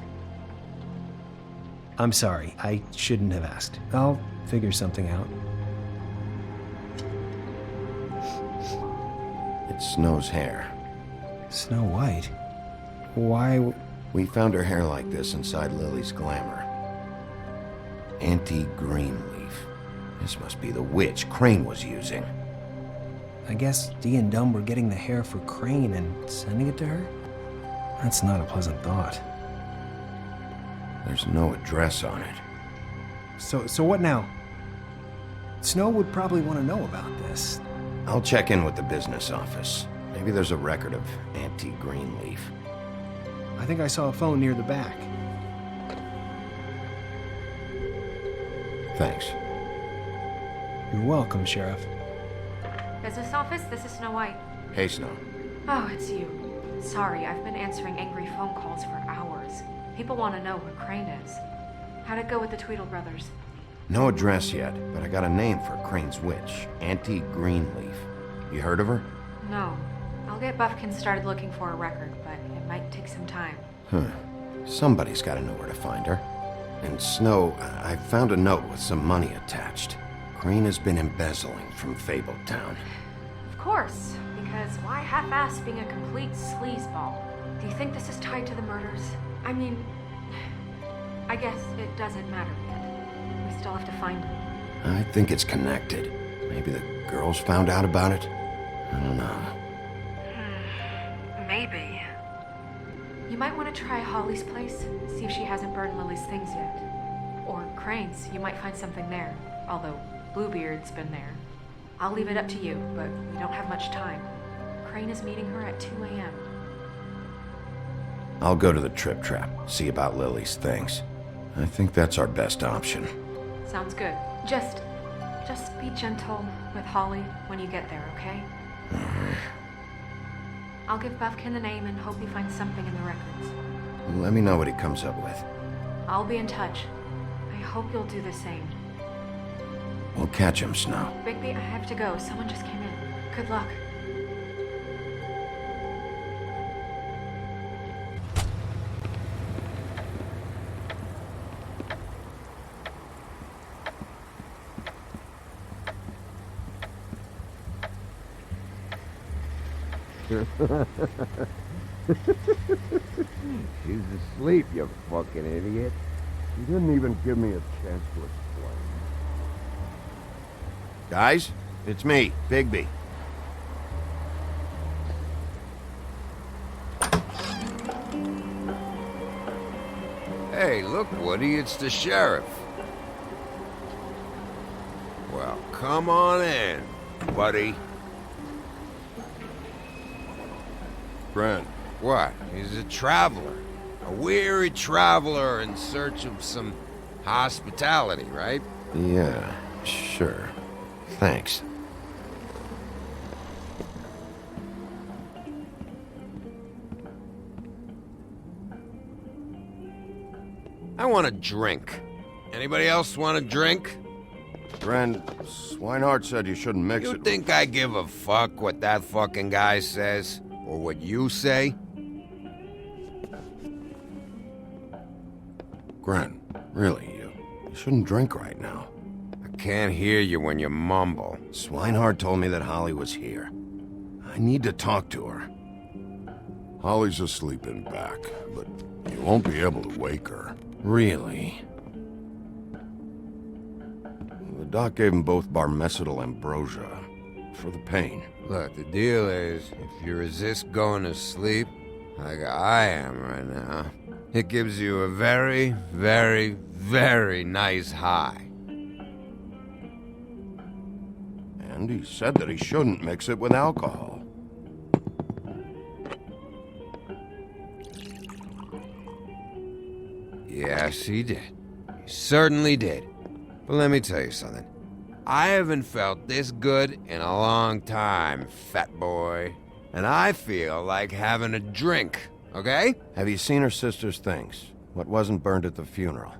Speaker 16: I'm sorry, I shouldn't have asked. I'll figure something out.
Speaker 3: It's Snow's hair.
Speaker 16: Snow White? Why?
Speaker 3: We found her hair like this inside Lily's glamour. Anti-Greenleaf. This must be the witch Crane was using.
Speaker 16: I guess Dee and Dumb were getting the hair for Crane and sending it to her? That's not a pleasant thought.
Speaker 3: There's no address on it.
Speaker 16: So what now? Snow would probably want to know about this.
Speaker 3: I'll check in with the business office. Maybe there's a record of Anti-Greenleaf.
Speaker 16: I think I saw a phone near the back.
Speaker 3: Thanks.
Speaker 16: You're welcome, Sheriff.
Speaker 5: Business office, this is Snow White.
Speaker 3: Hey, Snow.
Speaker 5: Oh, it's you. Sorry, I've been answering angry phone calls for hours. People want to know where Crane is. How'd it go with the Tweedle brothers?
Speaker 3: No address yet, but I got a name for Crane's witch. Anti-Greenleaf. You heard of her?
Speaker 5: No. I'll get Buffkin started looking for a record, but it might take some time.
Speaker 3: Huh. Somebody's got to know where to find her. And Snow, I found a note with some money attached. Crane has been embezzling from Fabletown.
Speaker 5: Of course, because why half-ass being a complete sleazeball? Do you think this is tied to the murders? I mean, I guess it doesn't matter yet. We still have to find him.
Speaker 3: I think it's connected. Maybe the girls found out about it? I don't know.
Speaker 5: Maybe. You might want to try Holly's place, see if she hasn't burned Lily's things yet. Or Crane's, you might find something there, although Bluebeard's been there. I'll leave it up to you, but we don't have much time. Crane is meeting her at 2 a.m.
Speaker 3: I'll go to the Trip Trap, see about Lily's things. I think that's our best option.
Speaker 5: Sounds good. Just be gentle with Holly when you get there, okay? I'll give Buffkin the name and hope he finds something in the records.
Speaker 3: Let me know what he comes up with.
Speaker 5: I'll be in touch. I hope you'll do the same.
Speaker 3: We'll catch him, Snow.
Speaker 5: Bigby, I have to go. Someone just came in. Good luck.
Speaker 3: She's asleep, you fucking idiot.
Speaker 17: You didn't even give me a chance to explain.
Speaker 3: Guys, it's me, Bigby. Hey, look, Woody, it's the sheriff. Well, come on in, buddy.
Speaker 17: Grant.
Speaker 3: What? He's a traveler. A weary traveler in search of some hospitality, right? Yeah, sure. Thanks. I want a drink. Anybody else want a drink?
Speaker 17: Friend, Swinehart said you shouldn't mix it.
Speaker 3: You think I give a fuck what that fucking guy says? Or what you say?
Speaker 17: Grant, really, you shouldn't drink right now.
Speaker 3: I can't hear you when you mumble.
Speaker 17: Swinehart told me that Holly was here. I need to talk to her. Holly's asleep in back, but you won't be able to wake her.
Speaker 3: Really?
Speaker 17: The doc gave them both Barmecidal ambrosia for the pain.
Speaker 3: Look, the deal is, if you resist going to sleep, like I am right now, it gives you a very, very, very nice high.
Speaker 17: And he said that he shouldn't mix it with alcohol.
Speaker 3: Yes, he did. He certainly did. But let me tell you something. I haven't felt this good in a long time, fat boy. And I feel like having a drink, okay?
Speaker 17: Have you seen her sister's things? What wasn't burned at the funeral?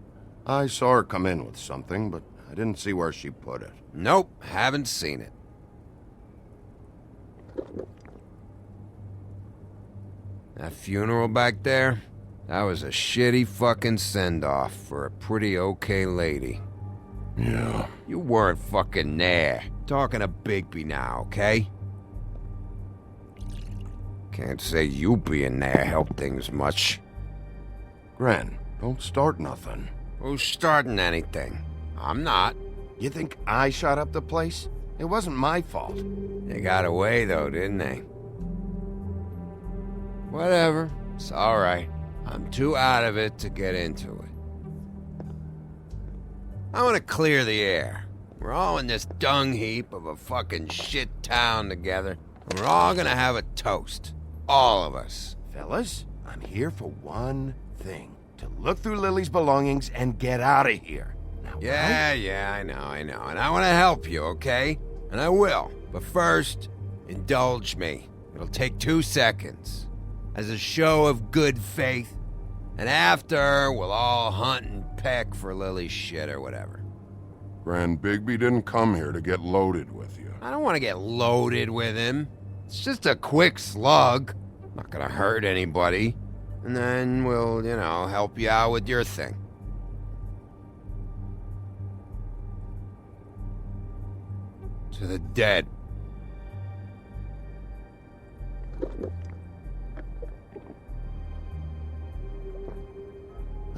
Speaker 17: I saw her come in with something, but I didn't see where she put it.
Speaker 3: Nope, haven't seen it. That funeral back there? That was a shitty fucking send-off for a pretty okay lady.
Speaker 17: Yeah.
Speaker 3: You weren't fucking there. Talking to Bigby now, okay? Can't say you being there helped things much.
Speaker 17: Gren, don't start nothing.
Speaker 3: Who's starting anything? I'm not.
Speaker 17: You think I shot up the place? It wasn't my fault.
Speaker 3: They got away though, didn't they? Whatever. It's alright. I'm too out of it to get into it. I want to clear the air. We're all in this dung heap of a fucking shit town together. And we're all gonna have a toast. All of us.
Speaker 17: Fellas, I'm here for one thing. To look through Lily's belongings and get out of here. Now,
Speaker 3: Yeah, I know. And I want to help you, okay? And I will. But first, indulge me. It'll take 2 seconds. As a show of good faith. And after, we'll all hunt and peck for Lily's shit or whatever.
Speaker 17: Grand Bigby didn't come here to get loaded with you.
Speaker 3: I don't want to get loaded with him. It's just a quick slug. Not gonna hurt anybody. And then we'll, help you out with your thing. To the dead.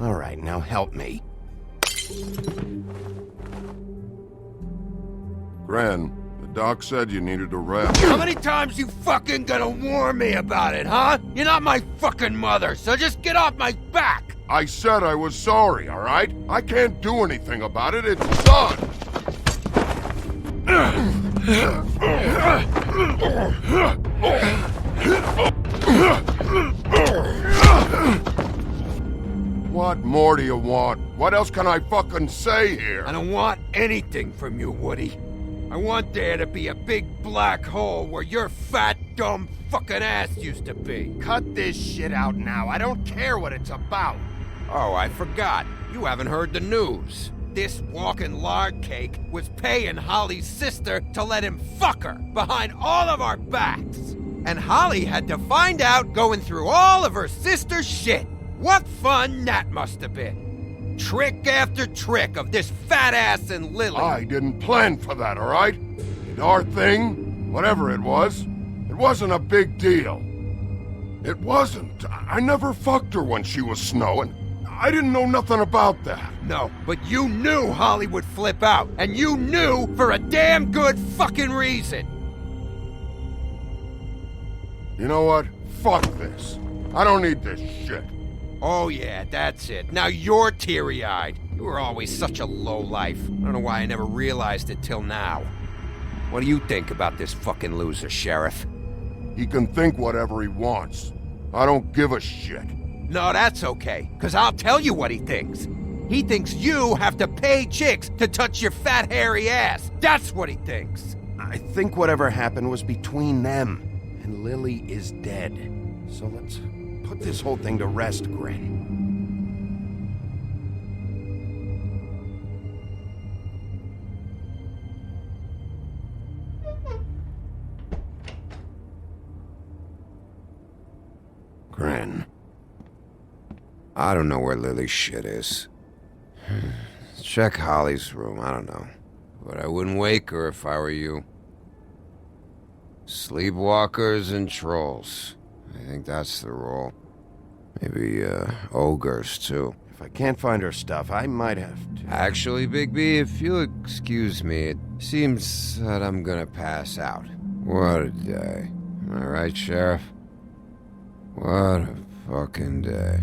Speaker 17: All right, now help me. Gran, the doc said you needed a rest.
Speaker 3: How many times you fucking gonna warn me about it, huh? You're not my fucking mother, so just get off my back!
Speaker 17: I said I was sorry, all right? I can't do anything about it. It's done. What more do you want? What else can I fucking say here?
Speaker 3: I don't want anything from you, Woody. I want there to be a big black hole where your fat, dumb fucking ass used to be.
Speaker 17: Cut this shit out now. I don't care what it's about.
Speaker 3: Oh, I forgot. You haven't heard the news. This walking lard cake was paying Holly's sister to let him fuck her behind all of our backs. And Holly had to find out going through all of her sister's shit. What fun that must have been. Trick after trick of this fat ass and Lily.
Speaker 17: I didn't plan for that, all right? It's our thing, whatever it wasn't a big deal. It wasn't. I never fucked her when she was snowing. I didn't know nothing about that.
Speaker 8: No, but you knew Holly would flip out, and you knew for a damn good fucking reason.
Speaker 17: You know what? Fuck this. I don't need this shit.
Speaker 8: Oh yeah, that's it. Now you're teary-eyed. You were always such a lowlife. I don't know why I never realized it till now. What do you think about this fucking loser, Sheriff?
Speaker 17: He can think whatever he wants. I don't give a shit.
Speaker 8: No, that's okay, because I'll tell you what he thinks. He thinks you have to pay chicks to touch your fat, hairy ass. That's what he thinks.
Speaker 3: I think whatever happened was between them, and Lily is dead. So let's put this whole thing to rest, Gren.
Speaker 8: Gren. I don't know where Lily's shit is. Check Holly's room, I don't know. But I wouldn't wake her if I were you. Sleepwalkers and trolls. I think that's the rule. Maybe, ogres, too.
Speaker 3: If I can't find her stuff, I might have to...
Speaker 8: Actually, Big B, if you'll excuse me, it seems that I'm gonna pass out. What a day. Am I right, Sheriff? What a fucking day.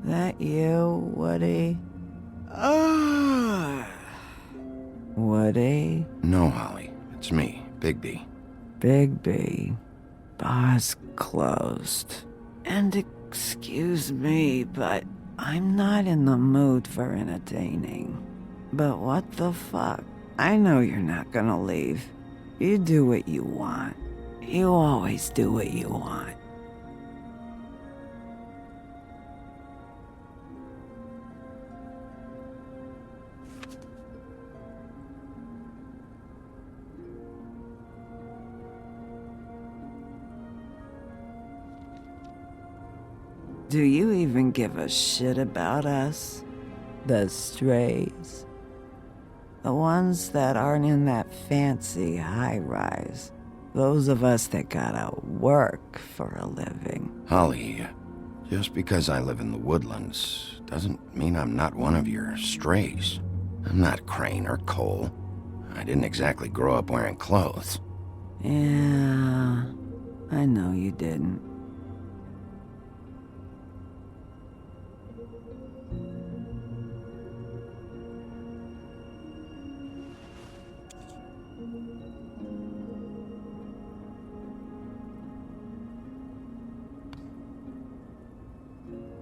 Speaker 6: That you, Woody? Woody?
Speaker 3: No, Holly. It's me, Bigby.
Speaker 6: Bigby. Bar's closed. And excuse me, but I'm not in the mood for entertaining. But what the fuck? I know you're not gonna leave. You do what you want. You always do what you want. Do you even give a shit about us? The strays? The ones that aren't in that fancy high-rise. Those of us that gotta work for a living.
Speaker 3: Holly, just because I live in the woodlands doesn't mean I'm not one of your strays. I'm not Crane or Cole. I didn't exactly grow up wearing clothes.
Speaker 6: Yeah, I know you didn't.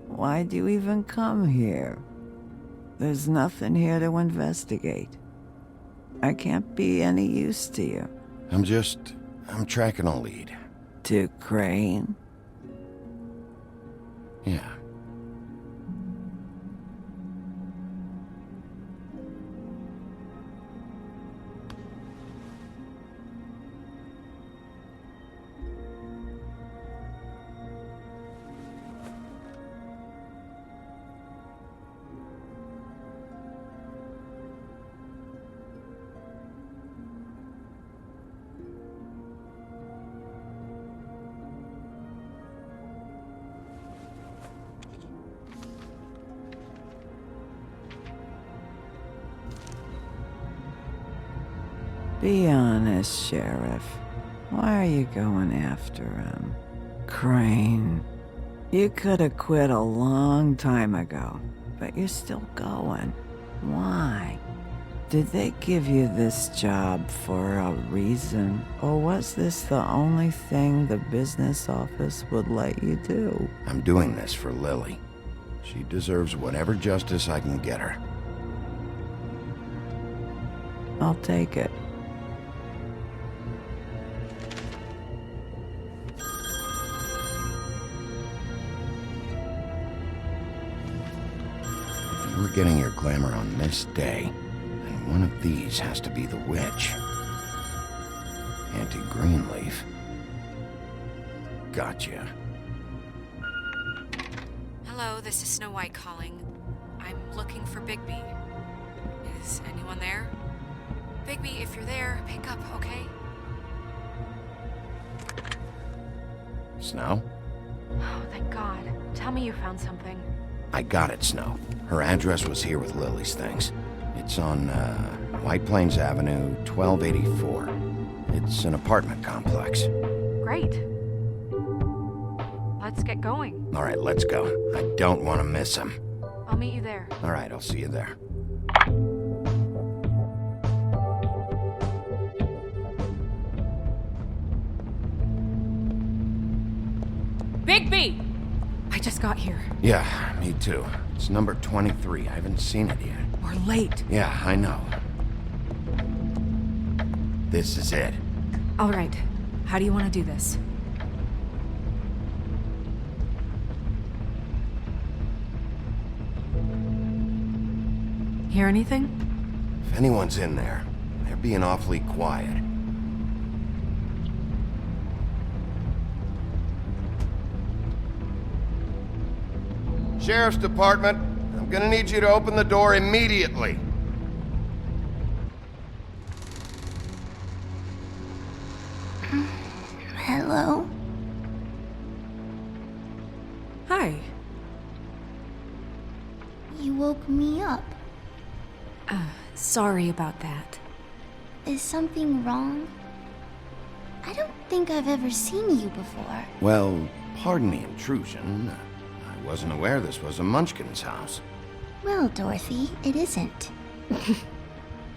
Speaker 6: Why'd you even come here? There's nothing here to investigate. I can't be any use to you.
Speaker 3: I'm tracking a lead.
Speaker 6: To Crane?
Speaker 3: Yeah.
Speaker 6: Be honest, Sheriff. Why are you going after him? Crane, you could have quit a long time ago, but you're still going. Why? Did they give you this job for a reason? Or was this the only thing the business office would let you do?
Speaker 3: I'm doing this for Lily. She deserves whatever justice I can get her.
Speaker 6: I'll take it.
Speaker 3: If you were getting your glamour on this day, then one of these has to be the witch. Auntie Greenleaf. Gotcha.
Speaker 5: Hello, this is Snow White calling. I'm looking for Bigby. Is anyone there? Bigby, if you're there, pick up, okay?
Speaker 3: Snow?
Speaker 5: Oh, thank God. Tell me you found something.
Speaker 3: I got it, Snow. Her address was here with Lily's things. It's on, White Plains Avenue, 1284. It's an apartment complex.
Speaker 5: Great. Let's get going.
Speaker 3: All right, let's go. I don't want to miss him.
Speaker 5: I'll meet you there.
Speaker 3: All right, I'll see you there.
Speaker 5: Bigby! I just got here.
Speaker 3: Yeah, me too. It's number 23. I haven't seen it yet.
Speaker 5: We're late.
Speaker 3: Yeah, I know. This is it.
Speaker 5: All right. How do you want to do this? Hear anything?
Speaker 3: If anyone's in there, they're being awfully quiet. Sheriff's Department, I'm gonna need you to open the door immediately.
Speaker 18: Hello?
Speaker 5: Hi.
Speaker 18: You woke me up.
Speaker 5: Sorry about that.
Speaker 18: Is something wrong? I don't think I've ever seen you before.
Speaker 3: Well, pardon the intrusion. I wasn't aware this was a Munchkin's house.
Speaker 18: Well, Dorothy, it isn't.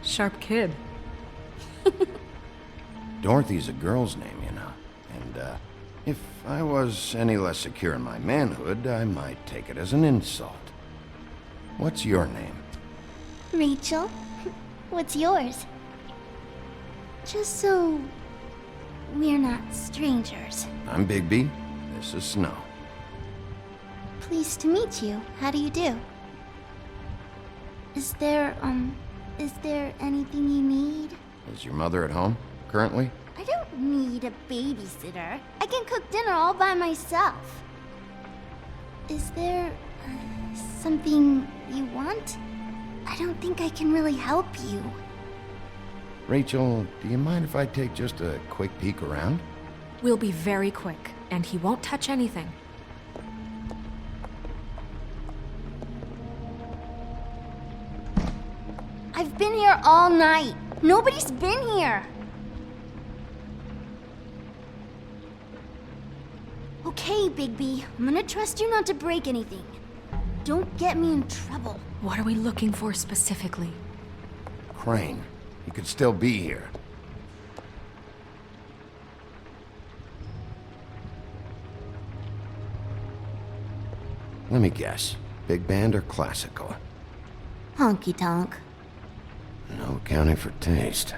Speaker 5: Sharp kid.
Speaker 3: Dorothy's a girl's name, you know. And, if I was any less secure in my manhood, I might take it as an insult. What's your name?
Speaker 18: Rachel? What's yours? Just so we're not strangers.
Speaker 3: I'm Bigby. This is Snow.
Speaker 18: Pleased to meet you. How do you do? Is there anything you need?
Speaker 3: Is your mother at home, currently?
Speaker 18: I don't need a babysitter. I can cook dinner all by myself. Is there something you want? I don't think I can really help you.
Speaker 3: Rachel, do you mind if I take just a quick peek around?
Speaker 5: We'll be very quick, and he won't touch anything.
Speaker 18: I've been here all night. Nobody's been here. Okay, Bigby. I'm gonna trust you not to break anything. Don't get me in trouble.
Speaker 5: What are we looking for specifically?
Speaker 3: Crane. He could still be here. Let me guess. Big band or classical?
Speaker 18: Honky tonk.
Speaker 3: No accounting for taste.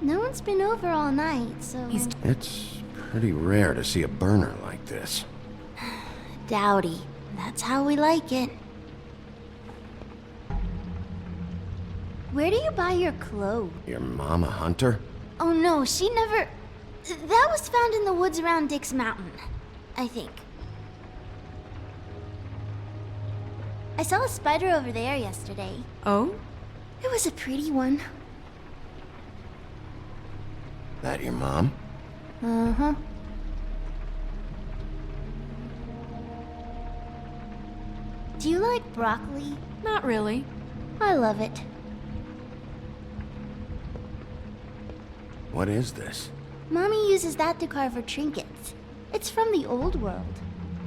Speaker 18: No one's been over all night, so...
Speaker 3: It's pretty rare to see a burner like this.
Speaker 18: Dowdy. That's how we like it. Where do you buy your clothes?
Speaker 3: Your mom a hunter?
Speaker 18: Oh no, she never... That was found in the woods around Dick's Mountain, I think. I saw a spider over there yesterday.
Speaker 5: Oh?
Speaker 18: It was a pretty one.
Speaker 3: That your mom?
Speaker 18: Uh-huh. Do you like broccoli?
Speaker 5: Not really.
Speaker 18: I love it.
Speaker 3: What is this?
Speaker 18: Mommy uses that to carve her trinkets. It's from the old world.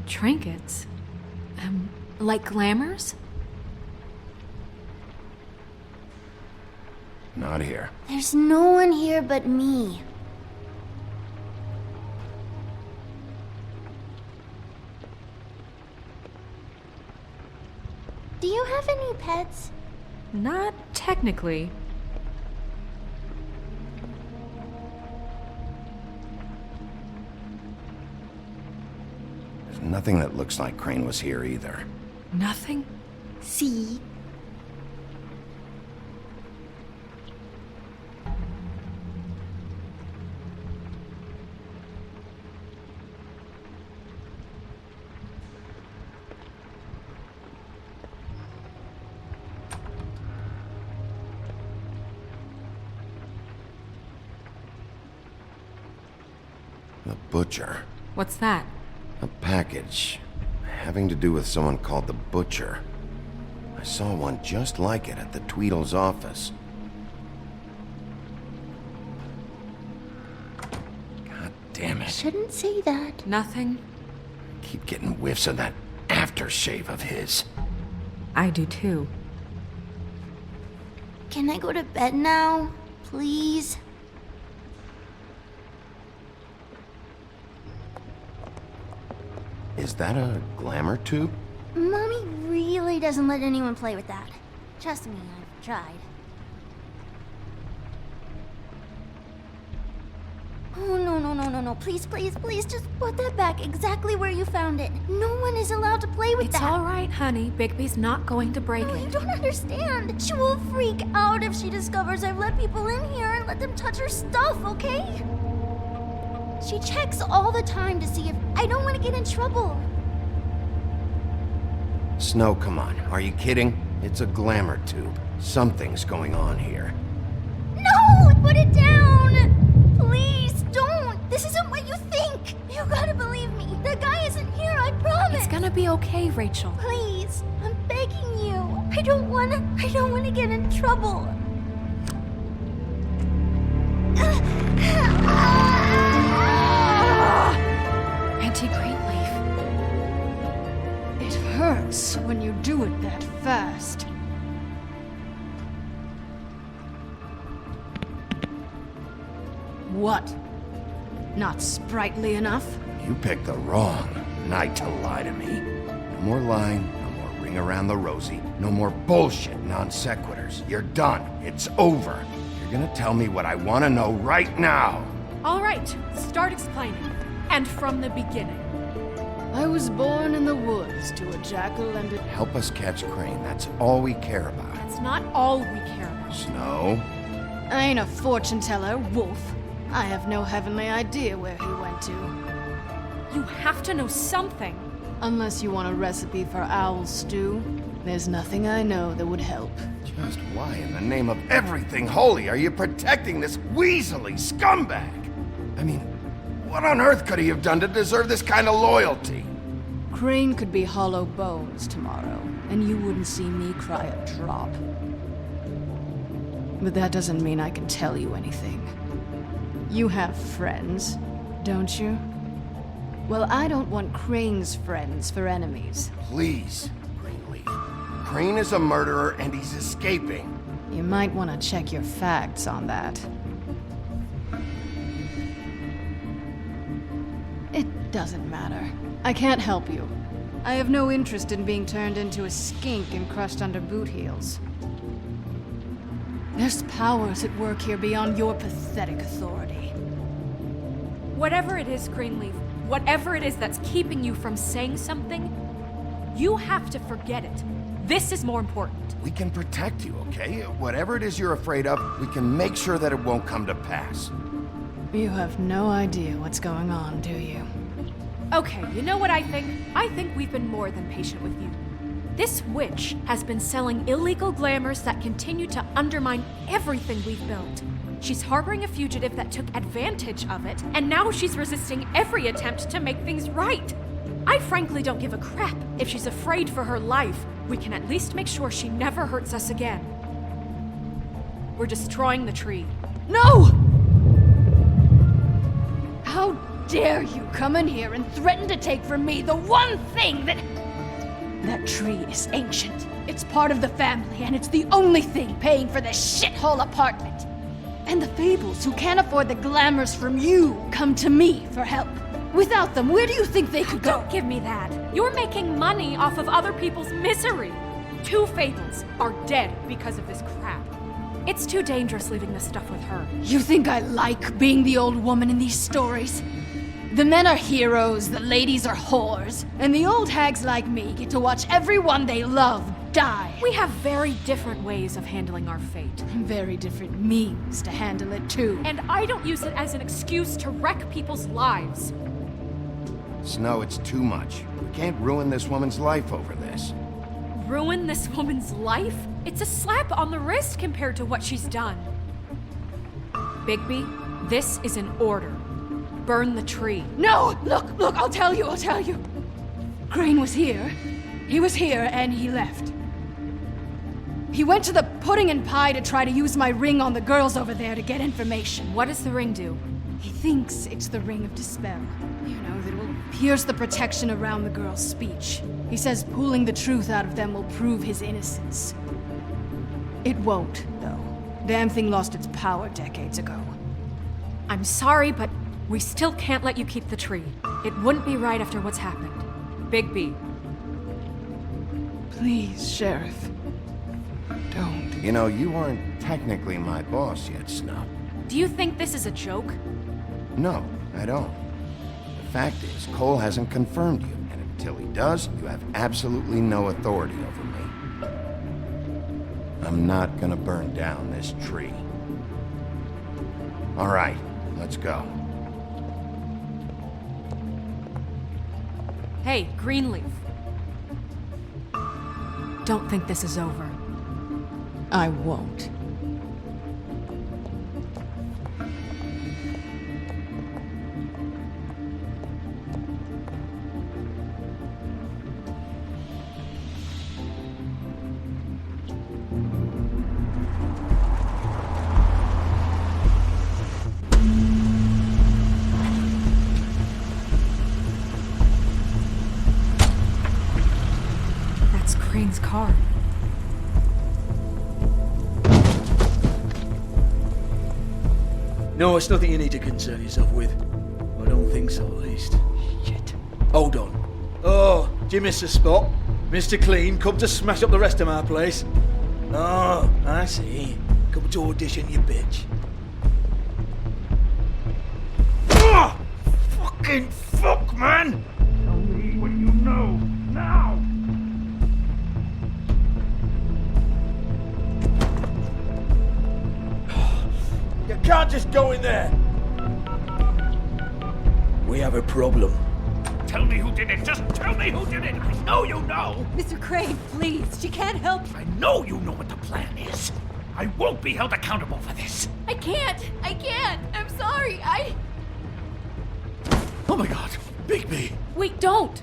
Speaker 5: Trinkets? Like glamours?
Speaker 3: Not here.
Speaker 18: There's no one here but me. Do you have any pets?
Speaker 5: Not technically.
Speaker 3: There's nothing that looks like Crane was here either.
Speaker 5: Nothing?
Speaker 18: See?
Speaker 3: The butcher.
Speaker 5: What's that?
Speaker 3: A package having to do with someone called the Butcher. I saw one just like it at the Tweedle's office. God damn it.
Speaker 18: Shouldn't say that.
Speaker 5: Nothing?
Speaker 3: Keep getting whiffs of that aftershave of his.
Speaker 5: I do too.
Speaker 18: Can I go to bed now? Please?
Speaker 3: Is that a glamour tube?
Speaker 18: Mommy really doesn't let anyone play with that. Trust me, I've tried. Oh, no. Please, just put that back exactly where you found it. No one is allowed to play with
Speaker 5: It's
Speaker 18: that.
Speaker 5: all right, honey. Bigby's not going to break
Speaker 18: No,
Speaker 5: it.
Speaker 18: you don't understand. She will freak out if she discovers I've let people in here and let them touch her stuff, okay? She checks all the time to see if I don't want to get in trouble.
Speaker 3: Snow, come on. Are you kidding? It's a glamour tube. Something's going on here.
Speaker 18: No! Put it down! Please, don't! This isn't what you think! You gotta believe me. The guy isn't here, I promise!
Speaker 5: It's gonna be okay, Rachel.
Speaker 18: Please, I'm begging you. I don't wanna get in trouble.
Speaker 5: Auntie Greenleaf.
Speaker 19: It hurts when you do it that fast. What? Not sprightly enough?
Speaker 3: You picked the wrong night to lie to me. No more lying, no more ring around the rosy, no more bullshit non sequiturs. You're done. It's over. You're gonna tell me what I want to know right now.
Speaker 5: All right, start explaining. And from the beginning.
Speaker 19: I was born in the woods to a jackal and a...
Speaker 3: Help us catch Crane. That's all we care about.
Speaker 5: That's not all we care about.
Speaker 3: Snow?
Speaker 19: I ain't a fortune teller, Wolf. I have no heavenly idea where he went to.
Speaker 5: You have to know something.
Speaker 19: Unless you want a recipe for owl stew, there's nothing I know that would help.
Speaker 3: Just why in the name of everything holy are you protecting this weaselly scumbag? I mean, what on earth could he have done to deserve this kind of loyalty?
Speaker 19: Crane could be hollow bones tomorrow, and you wouldn't see me cry a drop. But that doesn't mean I can tell you anything. You have friends, don't you? Well, I don't want Crane's friends for enemies.
Speaker 3: Please, Greenleaf. Crane is a murderer and he's escaping.
Speaker 19: You might want to check your facts on that. It doesn't matter. I can't help you. I have no interest in being turned into a skink and crushed under boot heels. There's powers at work here beyond your pathetic authority.
Speaker 5: Whatever it is, Greenleaf, whatever it is that's keeping you from saying something, you have to forget it. This is more important.
Speaker 3: We can protect you, okay? Whatever it is you're afraid of, we can make sure that it won't come to pass.
Speaker 19: You have no idea what's going on, do you?
Speaker 5: Okay, you know what I think? I think we've been more than patient with you. This witch has been selling illegal glamours that continue to undermine everything we've built. She's harboring a fugitive that took advantage of it, and now she's resisting every attempt to make things right. I frankly don't give a crap if she's afraid for her life. We can at least make sure she never hurts us again. We're destroying the tree.
Speaker 19: No! How dare you come in here and threaten to take from me the one thing that... That tree is ancient. It's part of the family, and it's the only thing paying for this shithole apartment. And the Fables, who can't afford the glamours from you, come to me for help. Without them, where do you think they could go?
Speaker 5: Don't give me that. You're making money off of other people's misery. 2 Fables are dead because of this crap. It's too dangerous leaving this stuff with her.
Speaker 19: You think I like being the old woman in these stories? The men are heroes, the ladies are whores, and the old hags like me get to watch everyone they love die.
Speaker 5: We have very different ways of handling our fate.
Speaker 19: Very different means to handle it, too.
Speaker 5: And I don't use it as an excuse to wreck people's lives.
Speaker 3: Snow, it's too much. We can't ruin this woman's life over this.
Speaker 5: Ruin this woman's life? It's a slap on the wrist compared to what she's done. Bigby, this is an order. Burn the tree.
Speaker 19: No! Look, I'll tell you. Crane was here. He was here, and he left. He went to the pudding and pie to try to use my ring on the girls over there to get information.
Speaker 5: What does the ring do?
Speaker 19: He thinks it's the ring of dispel. You know, that will pierce the protection around the girls' speech. He says pulling the truth out of them will prove his innocence. It won't, though. Damn thing lost its power decades ago.
Speaker 5: I'm sorry, but we still can't let you keep the tree. It wouldn't be right after what's happened. Bigby.
Speaker 19: Please, Sheriff. Don't.
Speaker 3: You know, you aren't technically my boss yet, Snow.
Speaker 5: Do you think this is a joke?
Speaker 3: No, I don't. The fact is, Cole hasn't confirmed you, and until he does, you have absolutely no authority over me. I'm not gonna burn down this tree. All right, let's go.
Speaker 5: Hey, Greenleaf. Don't think this is over.
Speaker 19: I won't.
Speaker 5: That's Crane's car.
Speaker 20: No, it's nothing you need to concern yourself with. I don't think so, at least. Shit. Hold on. Oh, do you miss a spot? Mr. Clean, come to smash up the rest of my place. Oh, I see. Come to audition, you bitch. Oh! Fucking fuck, man! Tell me what you know, now! You can't just go in there! We have a problem.
Speaker 11: Tell me who did it! Just tell me who did it! I know you know!
Speaker 9: Mr. Crane, please. She can't help.
Speaker 11: I know you know what the plan is. I won't be held accountable for this.
Speaker 5: I can't! I'm sorry,
Speaker 20: Oh my god! Bigby!
Speaker 5: Wait, don't!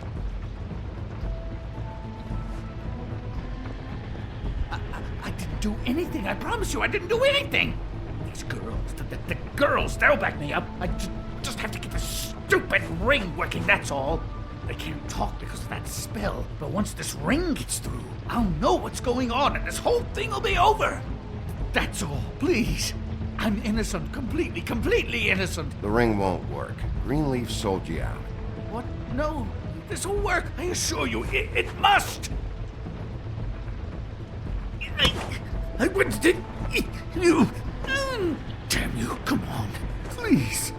Speaker 11: I didn't do anything. I promise you, I didn't do anything. These girls, the girls, they'll back me up. I just have to get this stupid ring working, that's all. They can't talk because of that spell, but once this ring gets through, I'll know what's going on and this whole thing will be over. That's all, please. I'm innocent, completely innocent.
Speaker 3: The ring won't work. Greenleaf sold you out.
Speaker 11: What? No, this will work. I assure you, it must. I wouldn't did you. Damn you, come on. Please.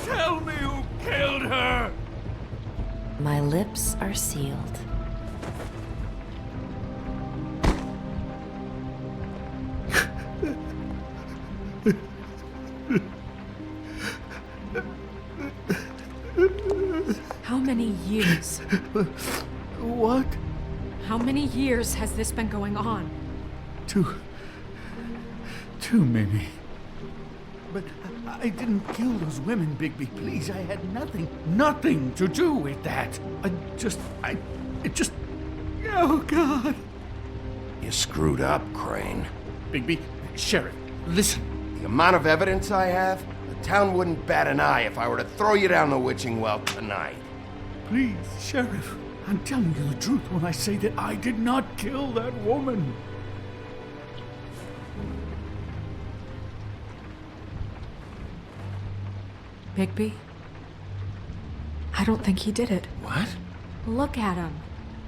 Speaker 11: Tell me who killed her.
Speaker 10: My lips are sealed.
Speaker 5: How many years?
Speaker 1: What?
Speaker 5: How many years has this been going on?
Speaker 1: Two, maybe. but I didn't kill those women, Bigby. Please, I had nothing to do with that. Oh, God.
Speaker 3: You screwed up, Crane.
Speaker 1: Bigby, Sheriff, listen.
Speaker 3: The amount of evidence I have, the town wouldn't bat an eye if I were to throw you down the witching well tonight.
Speaker 1: Please, Sheriff, I'm telling you the truth when I say that I did not kill that woman.
Speaker 5: Bigby? I don't think he did it.
Speaker 3: What?
Speaker 5: Look at him.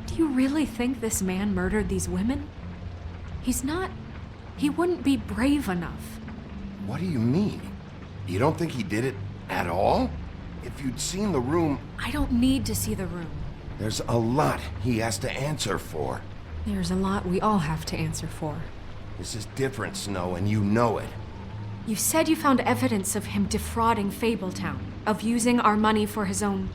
Speaker 5: Do you really think this man murdered these women? He wouldn't be brave enough.
Speaker 3: What do you mean? You don't think he did it at all? If you'd seen the room...
Speaker 5: I don't need to see the room.
Speaker 3: There's a lot he has to answer for.
Speaker 5: There's a lot we all have to answer for.
Speaker 3: This is different, Snow, and you know it.
Speaker 5: You said you found evidence of him defrauding Fabletown, of using our money for his own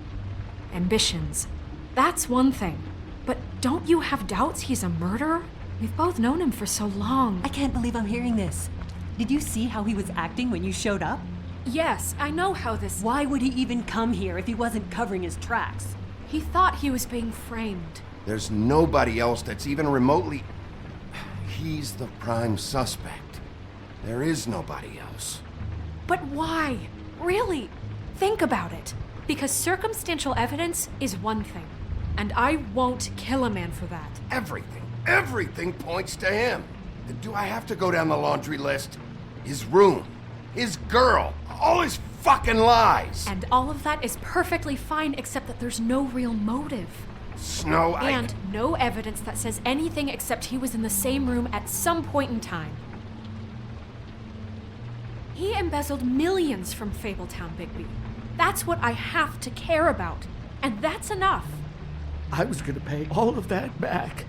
Speaker 5: ambitions. That's one thing. But don't you have doubts he's a murderer? We've both known him for so long.
Speaker 9: I can't believe I'm hearing this. Did you see how he was acting when you showed up?
Speaker 5: Yes, I know how this...
Speaker 9: Why would he even come here if he wasn't covering his tracks?
Speaker 5: He thought he was being framed.
Speaker 3: There's nobody else that's even remotely... He's the prime suspect. There is nobody else.
Speaker 5: But why? Really? Think about it. Because circumstantial evidence is one thing. And I won't kill a man for that.
Speaker 3: Everything points to him. Do I have to go down the laundry list? His room, his girl, all his fucking lies.
Speaker 5: And all of that is perfectly fine, except that there's no real motive.
Speaker 3: Snow,
Speaker 5: And no evidence that says anything except he was in the same room at some point in time. He embezzled millions from Fabletown, Bigby. That's what I have to care about. And that's enough.
Speaker 1: I was gonna pay all of that back.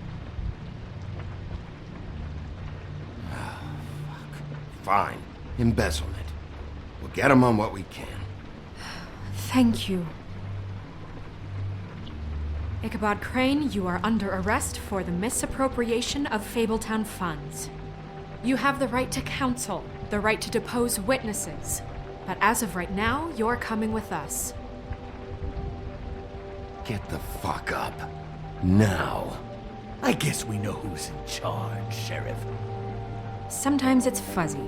Speaker 3: Fine. Embezzlement. We'll get him on what we can.
Speaker 5: Thank you. Ichabod Crane, you are under arrest for the misappropriation of Fabletown funds. You have the right to counsel, the right to depose witnesses. But as of right now, you're coming with us.
Speaker 3: Get the fuck up. Now.
Speaker 11: I guess we know who's in charge, Sheriff.
Speaker 5: Sometimes it's fuzzy.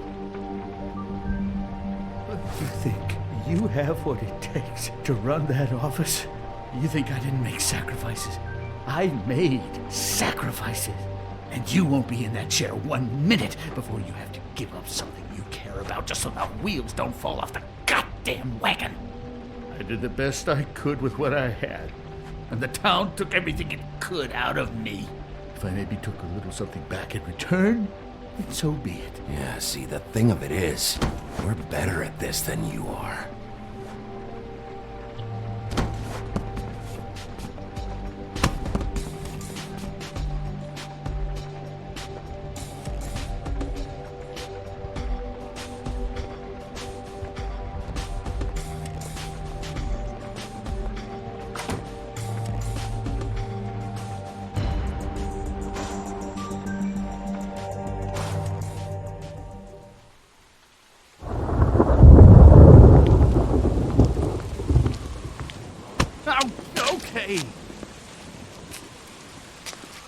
Speaker 1: You think you have what it takes to run that office? You think I didn't make sacrifices? I made sacrifices.
Speaker 11: And you won't be in that chair 1 minute before you have to give up something you care about just so the wheels don't fall off the goddamn wagon.
Speaker 1: I did the best I could with what I had.
Speaker 11: And the town took everything it could out of me.
Speaker 1: If I maybe took a little something back in return, then so be it.
Speaker 3: Yeah, see, the thing of it is, we're better at this than you are.
Speaker 1: Okay.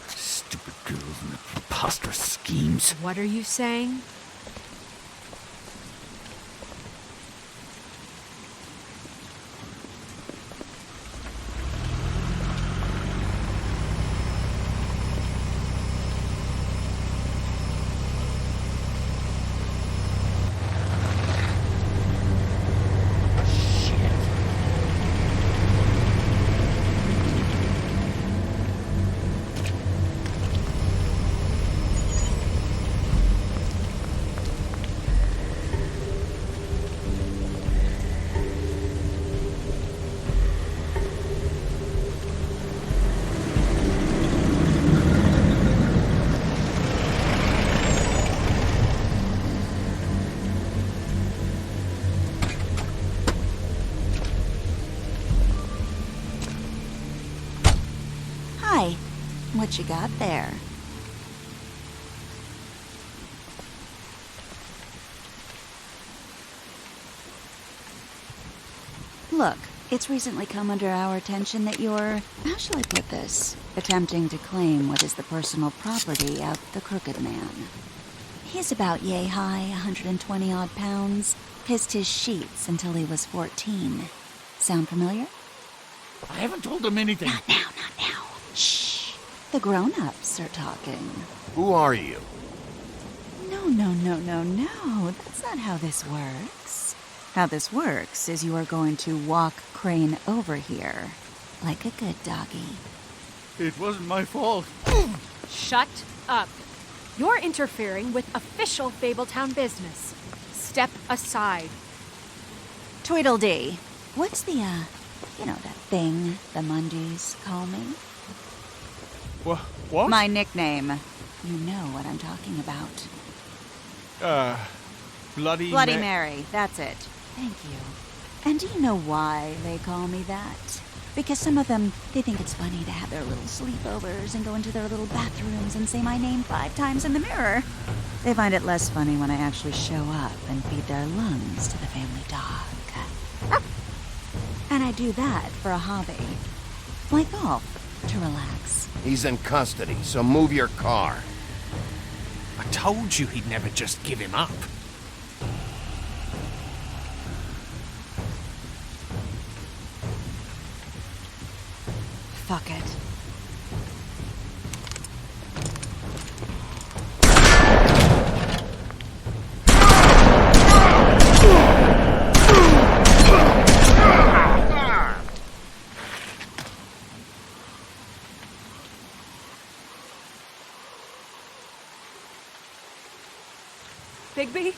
Speaker 1: Stupid girls and their preposterous schemes.
Speaker 5: What are you saying?
Speaker 21: Hi. What you got there? Look, it's recently come under our attention that you're, how shall I put this, attempting to claim what is the personal property of the Crooked Man. He's about yay high, 120 odd pounds, pissed his sheets until he was 14. Sound familiar?
Speaker 1: I haven't told him anything.
Speaker 21: Not now. Shh. The grown-ups are talking.
Speaker 3: Who are you?
Speaker 21: No. That's not how this works. How this works is you are going to walk Crane over here. Like a good doggy.
Speaker 1: It wasn't my fault.
Speaker 5: Shut up. You're interfering with official Fabletown business. Step aside.
Speaker 21: Tweedledee. What's the, that thing the Mundies call me?
Speaker 2: What?
Speaker 21: My nickname. You know what I'm talking about.
Speaker 2: Bloody
Speaker 21: Mary, that's it. Thank you. And do you know why they call me that? Because some of them, they think it's funny to have their little sleepovers and go into their little bathrooms and say my name 5 times in the mirror. They find it less funny when I actually show up and feed their lungs to the family dog. And I do that for a hobby. Like golf, to relax.
Speaker 3: He's in custody, so move your car.
Speaker 11: I told you he'd never just give him up.
Speaker 21: Fuck it.
Speaker 5: Bigby?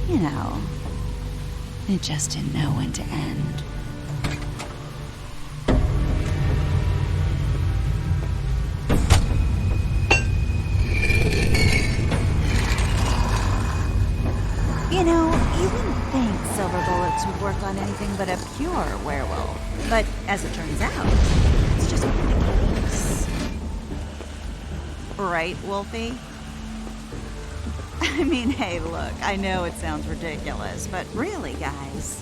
Speaker 21: You know, it just didn't know when to end. You know, you wouldn't think silver bullets would work on anything but a pure werewolf. But as it turns out, it's just not the case. Right, Wolfie? I mean, hey, look, I know it sounds ridiculous, but really, guys,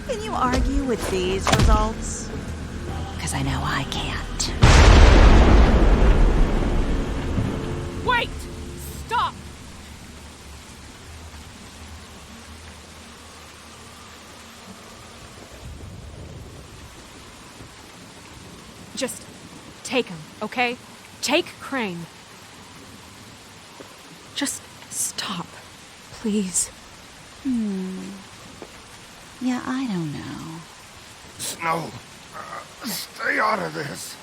Speaker 21: can you argue with these results? Because I know I can't.
Speaker 5: Wait! Stop! Just take him, okay? Take Crane. Just stop, please.
Speaker 21: Yeah, I don't know.
Speaker 17: Snow, stay out of this.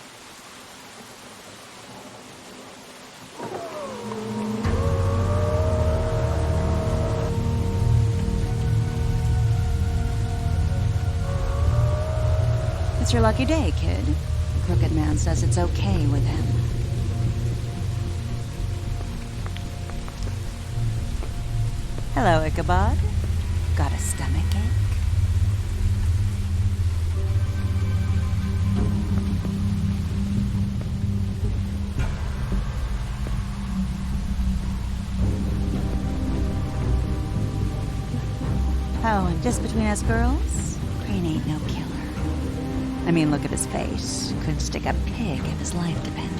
Speaker 21: It's your lucky day, kid. The Crooked Man says it's okay with him. Hello, Ichabod. Got a stomachache? Oh, and just between us girls, Crane ain't no killer. I mean, look at his face. Could stick a pig if his life depended.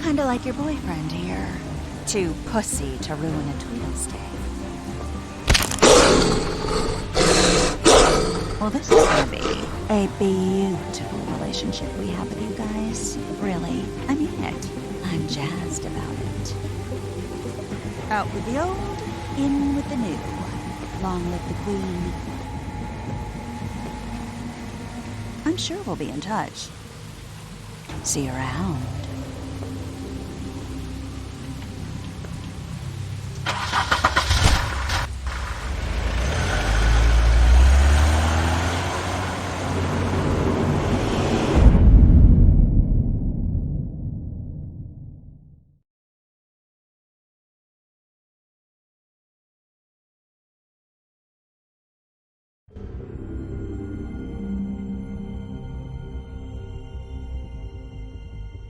Speaker 21: Kinda like your boyfriend here. Too pussy to ruin a Tweedle's day. Well, this is gonna be a beautiful relationship we have with you guys. Really, I mean it. I'm jazzed about it. Out with the old, in with the new. Long live the Queen. I'm sure we'll be in touch. See you around.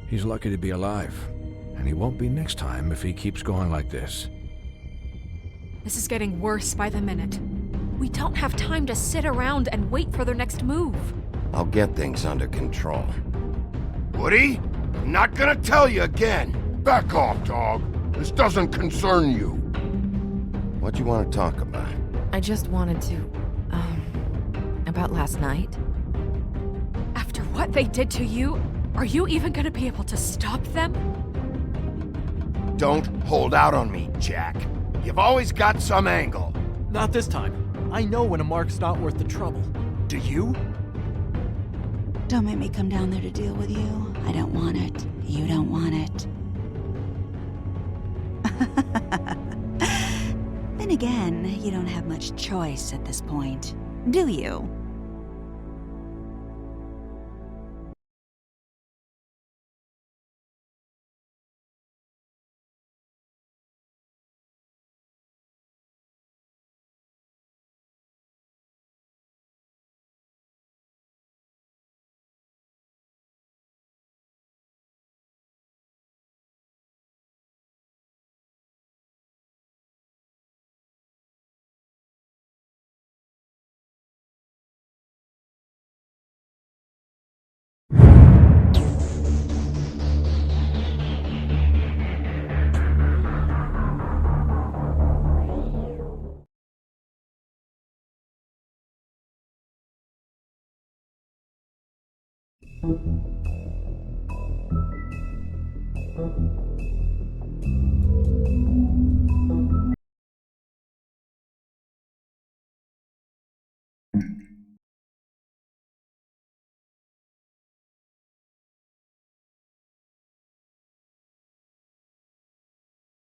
Speaker 14: He's lucky to be alive, and he won't be next time if he keeps going like this.
Speaker 5: This is getting worse by the minute. We don't have time to sit around and wait for their next move.
Speaker 3: I'll get things under control.
Speaker 17: Woody, I'm not gonna tell you again. Back off, dog. This doesn't concern you.
Speaker 3: What do you want to talk about?
Speaker 10: I just wanted to, about last night.
Speaker 5: After what they did to you, are you even gonna be able to stop them?
Speaker 17: Don't hold out on me, Jack. You've always got some angle.
Speaker 2: Not this time. I know when a mark's not worth the trouble. Do you?
Speaker 21: Don't make me come down there to deal with you. I don't want it. You don't want it. Then again, you don't have much choice at this point, do you?